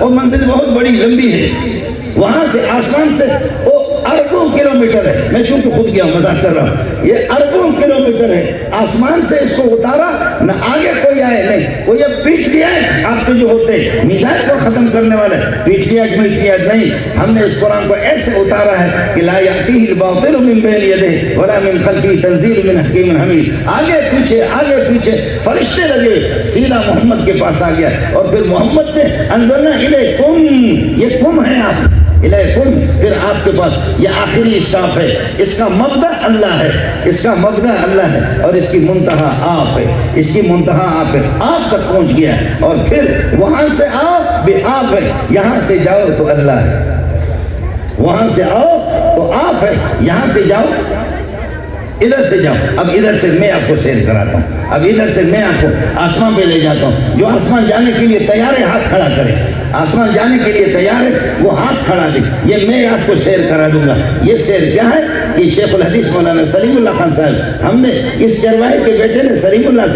وہ منزل بہت بڑی لمبی ہے, وہاں سے آسمان سے وہ اربوں کلومیٹر ہے. میں چونکہ خود گیا مذاق کر رہا ہوں, یہ اربوں کلومیٹر ہے. آسمان سے اس کو اتارا, نہ آگے کوئی آئے نہیں. وہ یہ پیٹریاٹ آپ کے جو ہوتے ہیں میزائل کو ختم کرنے والے, پیٹریاٹ نہیں, ہم نے اس قرآن کو ایسے اتارا ہے کہ لا یأتیہ الباطل من بین یدیہ ولا من خلفہ تنزیل من حکیم حمید. آگے پیچھے فرشتے لگے, سیدھا محمد کے پاس آ گیا. اور پھر محمد سے انزلنا الیکم, یہ کم ہے آپ الیکم, پھر آپ کے پاس یہ آخری اسٹاپ ہے. اس کا مبدأ اللہ ہے, اس کا مبدأ اللہ ہے, اور اس کی منتہا آپ ہے, اس کی منتہا آپ ہے. آپ تک پہنچ گیا, اور پھر وہاں سے آپ بھی آپ ہے, یہاں سے جاؤ تو اللہ ہے, وہاں سے آؤ تو آپ ہے, یہاں سے جاؤ, ادھر سے جاؤ. اب ادھر سے میں آپ کو سیر کراتا ہوں, اب ادھر سے میں آپ کو آسمان پہ لے جاتا ہوں. جو آسمان جانے کے لیے تیار ہے ہاتھ کھڑا کرے, آسمان جانے کے لیے تیار ہے وہ ہاتھ کھڑا دے. یہ میں آپ کو سیر کرا دوں گا. یہ سیر کیا ہے کہ شیخ الحدیث مولانا سلیم اللہ خان صاحب, ہم نے اس چرواہے کے بیٹے نے سلیم اللہ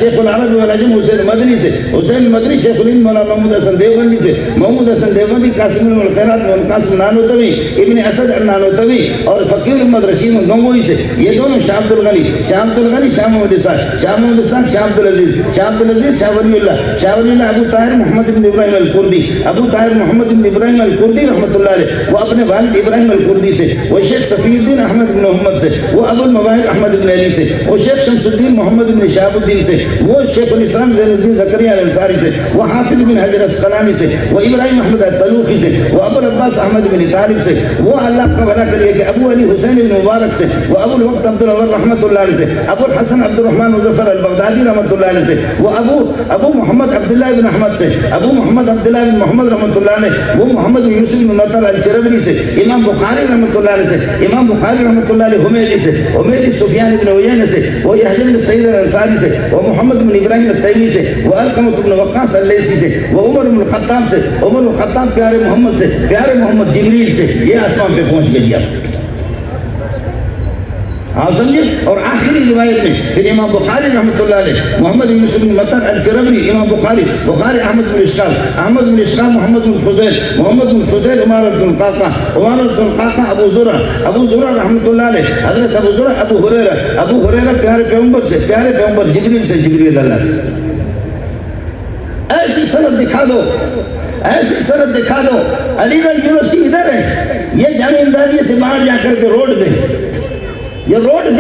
شیخ العرب والعجم حسین مدنی سے, حسین مدنی شیخ الہند مولانا محمود حسن دیوبندی سے, محمود حسن دیوبندی قاسم الخیرات محمد قاسم نانوتوی ابن اسد نانوتوی, اور فقیر محمد رشید گنگوئی سے. یہ دونوں شاہ عبد الغنی, شاہ محمد اسحاق, شاہ عبد العزیز, شاہ ولی اللہ ابو طاہر محمد بن ابراہیم الکردی, ابو طاہر محمد بن ابراہیم الکردی رحمۃ اللہ علیہ, وہ اپنے والد ابراہیم الکردی سے, وہ شیخ صفی الدین احمد بن محمد سے, وہ ابو المواہب احمد بن علی سے, وہ شیخ شمس الدین محمد بن شہاب الدین سے, وہ شیخ الاسلام زین الدین زکریا الانصاری سے, وہ حافظ بن حجر اسقلانی سے, وہ ابراہیم احمد التلوخی سے, وہ ابو العباس احمد بن طالب سے, وہ اللہ کا بھلا کریے کہ ابو علی حسین بن مبارک سے, وہ ابو الوقت عبد الرحمن رحمۃ اللہ علیہ سے, ابو الحسن عبد الرحمن مظفر البغدادی رحمۃ اللہ علیہ سے, وہ ابو محمد عبداللہ بن احمد سے, ابو محمد عبداللہ بن محمد رحمۃ اللہ علیہ, وہ محمد بن یوسف بن نطل الفربری سے, امام بخاری رحمۃ اللہ علیہ سے, امام بخاری رحمۃ اللہ علیہ حمیدی سے, حمیدی سفیان بن عیینہ سے, وہ یحییٰ بن سعید الانصاری سے, وہ محمد بن ابراہیم التیمی سے, وہ علقمۃ بن وقاص اللیثی سے, وہ عمر بن الخطاب سے, عمر بن الخطاب پیارے محمد سے, پیارے محمد جبریل سے. یہ آسمان پہ پہنچ گئی. آپ سمجھے. اور آخری روایت میں پھر امام بخاری رحمۃ اللہ علیہ محمد بن مسلم بن مطر الفربری امام بخاری احمد بن اسحاق محمد بن فضیل عمارت بن قعقاع ابو زرع رحمۃ اللہ علیہ حضرت ابو زرع ابو ہریرہ پیارے پیغمبر جبریل سے اللہ سے. ایسی سند دکھا دو. علی گڑھ یونیورسٹی ادھر ہے, یہ جامعہ امدادیہ سے باہر جا کر کے روڈ پہ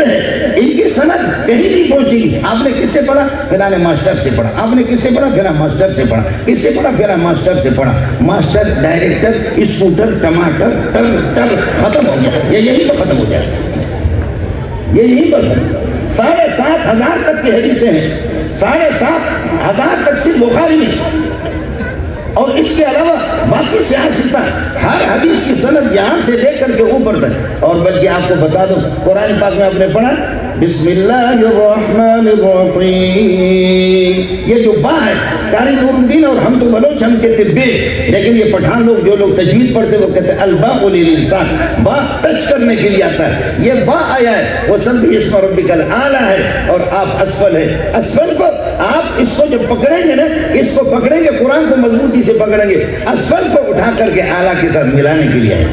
ہے, ان کی سند کہیں نہیں پہنچی. آپ نے کس سے پڑھا؟ فلاں ماسٹر سے پڑھا. آپ نے کس سے پڑھا؟ فلاں ماسٹر سے پڑھا. کس سے پڑھا؟ فلاں ماسٹر سے پڑھا. ماسٹر, ڈائریکٹر, اسکوٹر, ٹماٹر, ٹر ختم ہو گیا. یہ یہیں پر ختم ہو جائے. یہ یہیں پر 7,500 تک کی حدیثیں ہیں. 7,500 تک صرف بخاری میں, اور اس کے علاوہ باقی سیاستہ ہر حدیث کی سند یہاں سے لے کر کے اوپر تک. اور بلکہ آپ کو بتا دو, قرآن پاک میں آپ نے پڑھا بسم اللہ الرحمن الرحیم, یہ جو با ہے قاری نور الدین, اور ہم تو بلوچ ہم کہتے بے, لیکن یہ پٹھان لوگ جو لوگ تجوید پڑھتے وہ کہتے الباء للانسان, با ٹچ کرنے کے لیے آتا ہے. یہ با آیا ہے وہ سب اسم ربک الاعلی ہے, اور آپ اسفل ہے. اسفل کو آپ اس کو جب پکڑیں گے نا, اس کو پکڑیں گے, قرآن کو مضبوطی سے پکڑیں گے, اسفل کو اٹھا کر کے اعلیٰ کے ساتھ ملانے کے لیے ہے.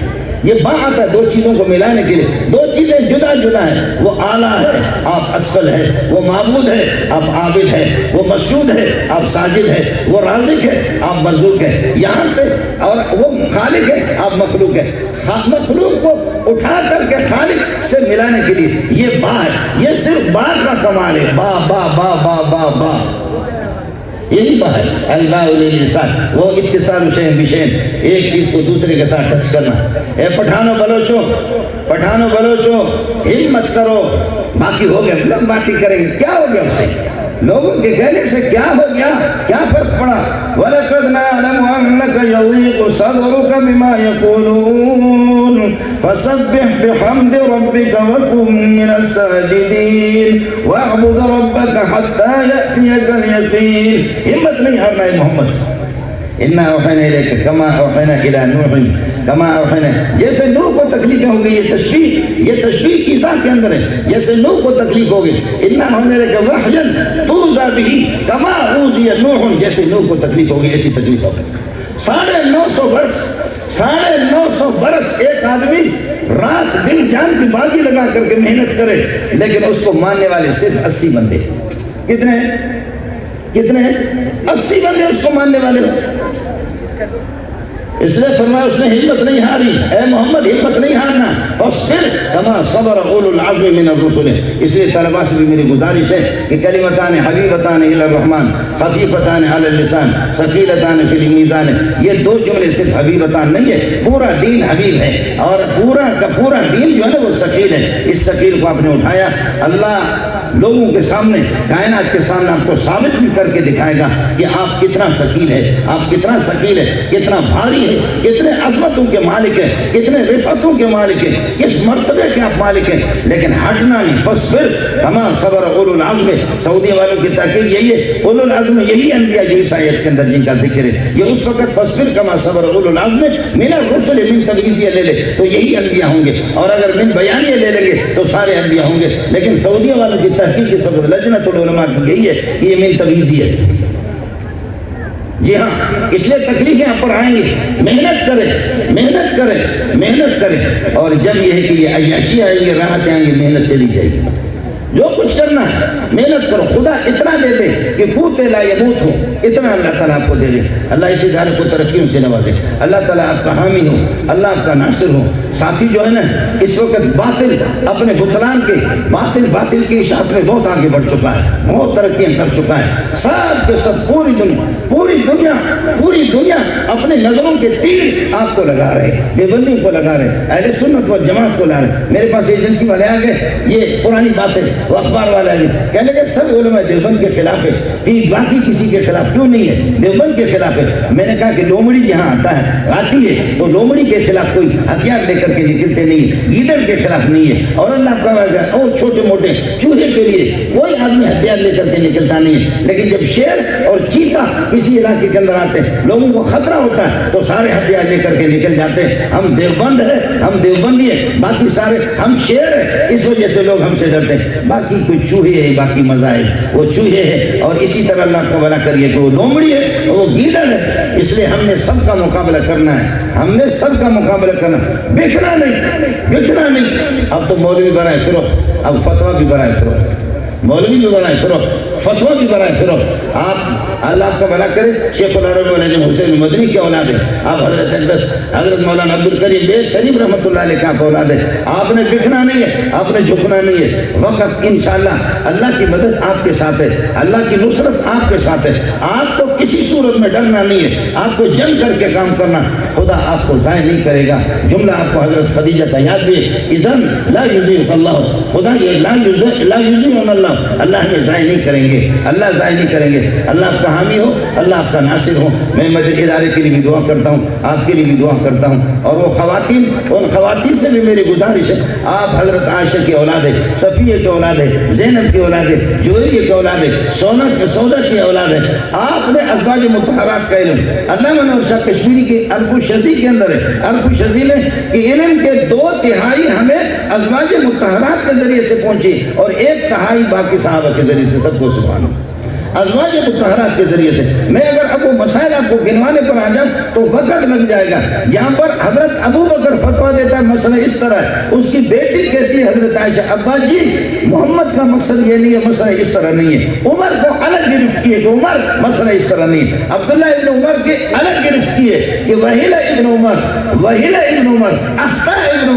یہ با آتا ہے دو چیزوں کو ملانے کے لیے. دو چیزیں جدا ہیں, وہ اعلیٰ ہے, آپ اسفل ہے. وہ معبود ہے, آپ عابد ہے. وہ مسجود ہے, آپ ساجد ہے. وہ رازق ہے, آپ مرزوق ہے. یہاں سے, اور وہ خالق ہے, آپ مخلوق ہے. مخلوق کو اٹھا کر کے خالق سے ملانے کے لیے یہ با ہے. یہ صرف با کا کمال ہے. با با با با با با یہی با ہے. الباء للانسان, وہ اتصال شیء بشیء, ایک چیز کو دوسرے کے ساتھ ٹچ کرنا. اے پٹھانوں بلوچوں ہمت کرو. باقی ہو گیا, لوگ باتیں کریں گے, کیا ہو گیا اس سے؟ لوگوں کے کہنے سے کیا ہو گیا؟ کیا فرق پڑا؟ وَلَقَدْ نَعْلَمُ أَنَّكَ يَضِيقُ صَدْرُكَ بِمَا يَقُولُونَ فَسَبِّحْ بِحَمْدِ رَبِّكَ وَكُن مِّنَ السَّاجِدِينَ وَاعْبُدْ رَبَّكَ حَتَّى يَأْتِيَكَ الْيَقِينُ. ہمت نہیں ہارنا ہے محمد. اِنَّا أَوْحَيْنَا إِلَيْكَ كَمَا أَوْحَيْنَا إِلَىٰ نُوحٍ کما اوحینا, جیسے نوح کو تکلیفیں ہو گئی, یہ تشبیہ عیسیٰ کے اندر ہے. جیسے نوح کو تکلیف ہو گئی, اِنَّا أَوْحَيْنَا إِلَيْكَ وَحْيًا تُوحَىٰ بِهِ كَمَا أُوحِيَ نُوحٌ, جیسے نوح کو تکلیف ہو گئی ایسی تکلیف ہو گئی. 950 برس ایک آدمی رات دن جان کی بازی لگا کر کے محنت کرے, لیکن اس کو ماننے والے صرف 80 بندے. کتنے 80 بندے اس کو ماننے والے ہو. اس لیے فرمایا اس نے ہمت نہیں ہاری. اے محمد ہمت نہیں ہارنا. فاصبر کما صبر اولو العزم من الرسل. اس لیے طلباء سے بھی میری گزارش ہے کہ کلمتان حبیبتان الی الرحمن خفیفتان علی اللسان ثقیلتان فی المیزان, یہ دو جملے صرف حبیبتان نہیں ہے, پورا دین حبیب ہے, اور پورا کا پورا دین جو ہے نا وہ ثقیل ہے. اس ثقیل کو آپ نے اٹھایا, اللہ لوگوں کے سامنے, کائنات کے سامنے آپ کو ثابت بھی کر کے دکھائے گا کہ آپ کتنا ثقیل ہے, کتنا بھاری ہے, کتنے عظمتوں کے مالک ہے, کتنے رفعتوں کے مالک ہے, کس مرتبے کے آپ مالک ہیں. لیکن ہٹنا نہیں. فاصبر کما صبر اولو العزم. سعودی والوں کی تحقیق یہی ہے, اولو العزم یہی انبیاء جو اس آیت کے اندر جن کا ذکر ہے. یہ اس وقت فاصبر کما صبر اولو العزم من الرسل من تبعیضیہ لے لے تو یہی انبیاء ہوں گے, اور اگر من بیانیہ لے لیں گے تو سارے انبیاء ہوں گے. لیکن سعودی والوں کی تحقیق اس وقت لجنۃ العلماء کی یہی ہے کہ یہ من تبعیضیہ ہے. جی ہاں, اس لیے تکلیفیں آپ پر آئیں گی. محنت کریں, اور جب یہ ہے کہ یہ عیاشی آئیں گے, راحتیں آئیں گی, محنت چلی جائے گی. جو کچھ کرنا ہے محنت کرو. خدا اتنا دے دے کہ قوت لا یموت ہو, اتنا اللہ تعالیٰ آپ کو دے دے. اللہ اسی ادارے کو ترقیوں سے نوازے. اللہ تعالیٰ آپ کا حامی ہو, اللہ آپ کا ناصر ہو. ساتھی جو ہے نا اس وقت باطل اپنے بطلان کے باطل کی اشاعت میں بہت آگے بڑھ چکا ہے, بہت ترقیاں کر چکا ہے. سب کے سب پوری دنیا اپنے نظروں کے تیر آپ کو لگا رہے, دیوبندیوں کو لگا رہے, اہل سنت و جماعت کو لا رہے. میرے پاس ایجنسی والے آ گئے, یہ پرانی باتیں وہ اخبار والا کہنے لگے سب علماء دیوبند کے خلاف ہے کہ باقی کسی کے خلاف کیوں نہیں ہے؟ دیوبند کے خلاف ہے۔ میں نے کہا کہ لومڑی جہاں آتی ہے تو لومڑی کے خلاف کوئی ہتھیار لے کر کے نکلتے نہیں ہے، گیدڑ کے خلاف نہیں ہے، اور اللہ کا اور چھوٹے موٹے چوہے کے لیے کوئی آدمی ہتھیار لے کر کے نکلتا نہیں ہے۔ لیکن جب شیر اور چیتا کسی علاقے کے اندر آتے ہیں، لوگوں کو خطرہ ہوتا ہے تو سارے ہتھیار لے کر کے نکل جاتے ہیں۔ ہم دیوبند ہے، ہم دیوبندی ہے، باقی سارے ہم شیر ہے، اس وجہ سے لوگ ہم سے ڈرتے ہیں۔ باقی کوئی چوہے ہے، باقی مذاہب وہ چوہے ہے، اور اسی طرح اللہ کا بھلا کریے کہ وہ لومڑی ہے، وہ گیدڑ ہے۔ اس لیے ہم نے سب کا مقابلہ کرنا ہے، ہم نے سب کا مقابلہ کرنا، بکھنا نہیں۔ اب تو مولوی برائے فروخت، اب فتویٰ بھی برائے فروخت، مولوی بھی برائے فروخت، فتویٰ بھی برائے فروخت۔ آپ اللہ آپ کا بھلا کرے، شیخ العرب مولانا حسین مدنی کی اولاد ہے آپ، حضرت اقدس حضرت مولانا عبد الکریم بے شریف رحمۃ اللہ علیہ کا آپ اولاد ہے۔ آپ نے بکھنا نہیں ہے، آپ نے جھکنا نہیں ہے۔ وقت انشاءاللہ اللہ کی مدد آپ کے ساتھ ہے، اللہ کی نصرت آپ کے ساتھ ہے۔ آپ کو کسی صورت میں ڈرنا نہیں ہے، آپ کو جنگ کر کے کام کرنا، خدا آپ کو ضائع نہیں کرے گا۔ جملہ آپ کو حضرت خدیجہ کا یاد بھی ہے، اذن لا یضیعک اللہ، خدا یہ لا یضیعنا اللہ، اللہ ہمیں ضائع نہیں کریں گے، اللہ ضائع نہیں کریں گے۔ اللہ آپ کا حامی ہو، اللہ آپ کا ناصر ہو۔ میں مدنی ادارے کے لیے بھی دعا کرتا ہوں، آپ کے لیے بھی دعا کرتا ہوں، اور وہ خواتین، ان خواتین سے بھی میری گزارش ہے، آپ حضرت عائشہ کی اولاد ہے، صفیہ کی اولاد ہے، زینب کی اولاد ہے، جویریہ کی اولاد ہے، سودا کی اولاد ہے۔ آپ نے ازواج مطہرات کا علم، علامہ انور شاہ کشمیری کے الف الشذی کے اندر ہے، الف الشذی میں کہ علم کے 2/3 ہمیں ازواج مطہرات کے ذریعے سے پہنچی، اور 1/3 باقی صحابہ کے ذریعے سے، سب کو سبحان اللہ، ازواج مطہرات کے ذریعے سے۔ میں اگر اب وہ مسائل آپ کو گنوانے پر آ جاؤں تو وقت لگ جائے گا۔ جہاں پر حضرت ابو بکر فتویٰ دیتا ہے مسئلہ اس طرح ہے، اس کی بیٹی کہتی ہے حضرت عائشہ، ابا جی محمد کا مقصد یہ نہیں ہے، مسئلہ اس طرح نہیں ہے۔ عمر کو الگ گرفت کی ہے کہ عمر مسئلہ اس طرح نہیں ہے۔ عبداللہ ابن عمر کے الگ گرفت کی ہے کہ وحیلہ ابن عمر اخطا ابن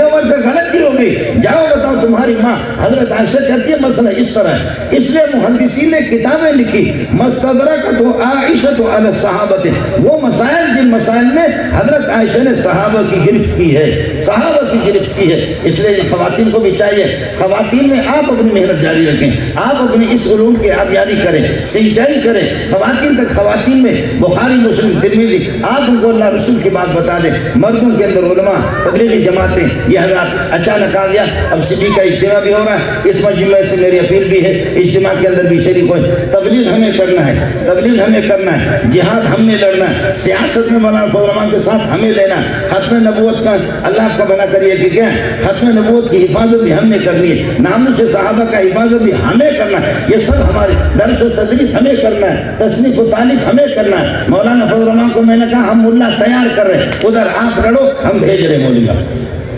عمر سے غلطی ہو گئی، جاؤ بتاؤ تمہاری ماں حضرت عائشہ کہتی ہے مسئلہ اس طرح ہے۔ اس لیے محدثین نے کتابیں لکھی، مستدرکۃ عائشہ علی الصحابہ، وہ مسائل جن مسائل میں حضرت عائشہ نے صحابہ کی گرفت کی ہے، صحابہ کی گرفت کی ہے۔ اس لیے ان خواتین کو بھی چاہیے، خواتین میں آپ اپنی محنت جاری رکھیں، آپ اپنی اس علوم کی آبیاری کریں، سنچائی کریں، خواتین تک، خواتین میں بخاری مسلم ترمذی، آپ ان کو اللہ رسول کی بات بتا دیں۔ مردوں کے اندر علماء، تبلیغی جماعتیں، یہ حضرات اچانک آ گیا، اب سبھی کا اجتماع بھی ہو رہا ہے، اس مجمع سے میری اپیل بھی ہے، اجتماع کے اندر بھی شریک ہوئے۔ تبلیغ ہمیں کرنا ہے، تبلیغ ہمیں کرنا ہے، جہاد ہم نے لڑنا ہے، سیاست میں مولانا فضل الرحمان کے ساتھ ہمیں لینا ہے۔ ختم نبوت کا اللہ آپ کا بنا کریے کہ کیا ہے، ختم نبوت کی حفاظت بھی ہم نے کرنی ہے، ناموس صحابہ کا حفاظت بھی ہمیں کرنا ہے۔ یہ سب ہمارے درس و تدریس ہمیں کرنا ہے، تصنیف و تعلیف ہمیں کرنا ہے۔ مولانا فضل الرحمان کو میں نے کہا ہم ملا تیار کر رہے ہیں، ادھر آپ لڑو، ہم بھیج رہے مولوی،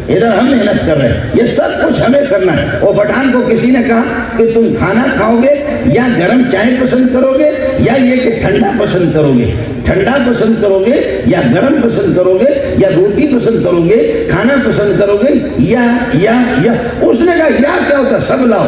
ادھر ہم محنت کر رہے ہیں، یہ سب کچھ ہمیں کرنا ہے۔ وہ پٹھان کو کسی نے کہا کہ تم کھانا کھاؤ گے یا گرم چائے پسند کرو گے یا یہ کہ ٹھنڈا پسند کرو گے، ٹھنڈا پسند کرو گے یا گرم پسند کرو گے یا روٹی پسند کرو گے، کھانا پسند کرو گے یا اس نے کہا یا کیا ہوتا، سب لاؤ۔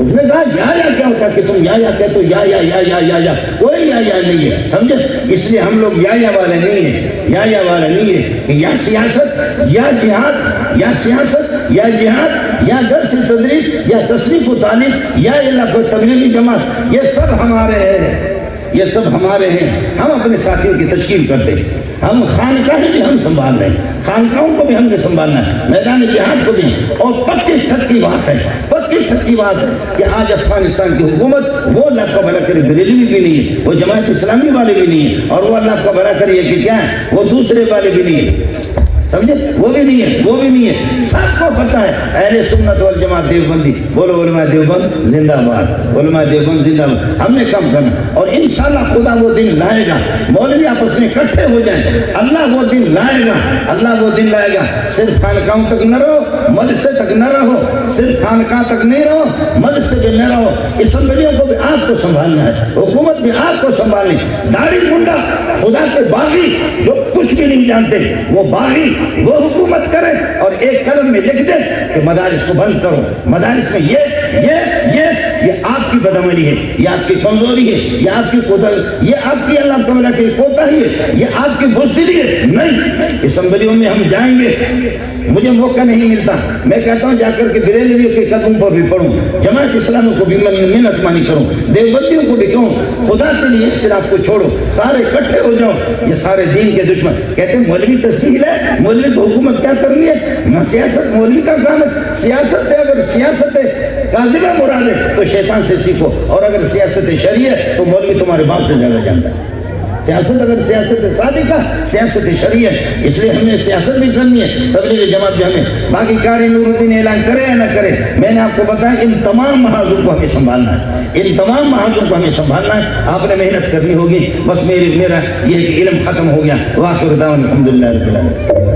اس نے کہا یا کیا ہوتا کہ تم یا کہتے ہو، یا کوئی یا نہیں ہے، سمجھے؟ اس لیے ہم لوگ یا والے نہیں ہیں، یا والے نہیں ہے کہ یا سیاست یا جہاد، یا سیاست یا جہاد، یا درس تدریس یا تصنیف و تعلیم، یا اللہ کو تبلیغی جماعت، یہ سب ہمارے ہیں، یہ سب ہمارے ہیں۔ ہم اپنے ساتھیوں کی تشکیل کرتے ہیں، ہم خانقاہیں بھی ہم سنبھال رہے ہیں، خانقاہوں کو بھی ہم نے سنبھالنا ہے، میدان جہاد کو بھی۔ اور پکی ٹھکی بات ہے، پکی ٹھکی بات ہے کہ آج افغانستان کی حکومت وہ اللہ کا بھلا کرے بریلوی بھی نہیں ہے، وہ جماعت اسلامی والے بھی نہیں ہے، اور وہ اللہ کا بھلا کریے کہ کیا ہے، وہ دوسرے والے بھی نہیں ہے، سمجھے؟ وہ بھی نہیں ہے، وہ بھی نہیں ہے۔ سب کو پتہ ہے اہل سنت والجماعت دیوبندی، بولو علماء دیوبند زندہ باد، علماء دیوبند زندہ باد۔ ہم نے کم کرنا، اور انشاءاللہ خدا وہ دن لائے گا، مولوی آپس میں اکٹھے ہو جائیں، اللہ وہ دن لائے گا، اللہ وہ دن لائے گا۔ صرف خانقاہوں تک نہ رہو، مدرسے تک نہ رہو، صرف خانقاہ تک نہیں رہو، مدرسے بھی نہ رہو، اسمبلیوں کو بھی آپ کو سنبھالنا ہے، حکومت بھی آپ کو سنبھالنی۔ داڑھی منڈا خدا کے باغی جو کچھ بھی نہیں جانتے، وہ باغی وہ حکومت کرے اور ایک قلم میں لکھ دے کہ مدارس کو بند کرو، مدارس میں یہ یہ آپ کی بدعملی ہے، یہ آپ کی کمزوری ہے، یہ آپ کی کوتاہی، یہ آپ کی اللہ تعالیٰ کی کوتاہی ہے، یہ آپ کی بزدلی ہے۔ نہیں، اسمبلیوں میں ہم جائیں گے، مجھے موقع نہیں ملتا، میں کہتا ہوں جا کر کے بریلویوں کے قدم پر بھی پڑھوں، جماعت اسلامیہ کو بھی منت مانی کروں، دیوبندیوں کو بھی کہوں خدا کے لیے اختلاف کو چھوڑو، سارے اکٹھے ہو جاؤ۔ یہ سارے دین کے دشمن کہتے ہیں مولوی تشکیل ہے، مولوی کو حکومت کیا کرنی ہے؟ نہ سیاست مولوی کا کام ہے، سیاست سے اگر سیاست کاذبہ مراد ہے تو شیطان سے سیکھو، اور اگر سیاست شرعی ہے تو مولوی تمہارے باپ سے زیادہ جانتا ہے۔ سیاست اگر سیاست صادقہ، سیاست شرعی ہے، اس لیے ہمیں سیاست بھی کرنی ہے، تبلیغ جماعت بھی ہمیں۔ باقی قاری نور الدین اعلان کرے یا نہ کرے، میں نے آپ کو بتایا ان تمام محاذوں کو ہمیں سنبھالنا ہے، ان تمام محاذوں کو ہمیں سنبھالنا ہے، آپ نے محنت کرنی ہوگی۔ بس میرا یہ کہ علم ختم ہو گیا۔ وآخر دعوانا الحمدللہ رب العالمین۔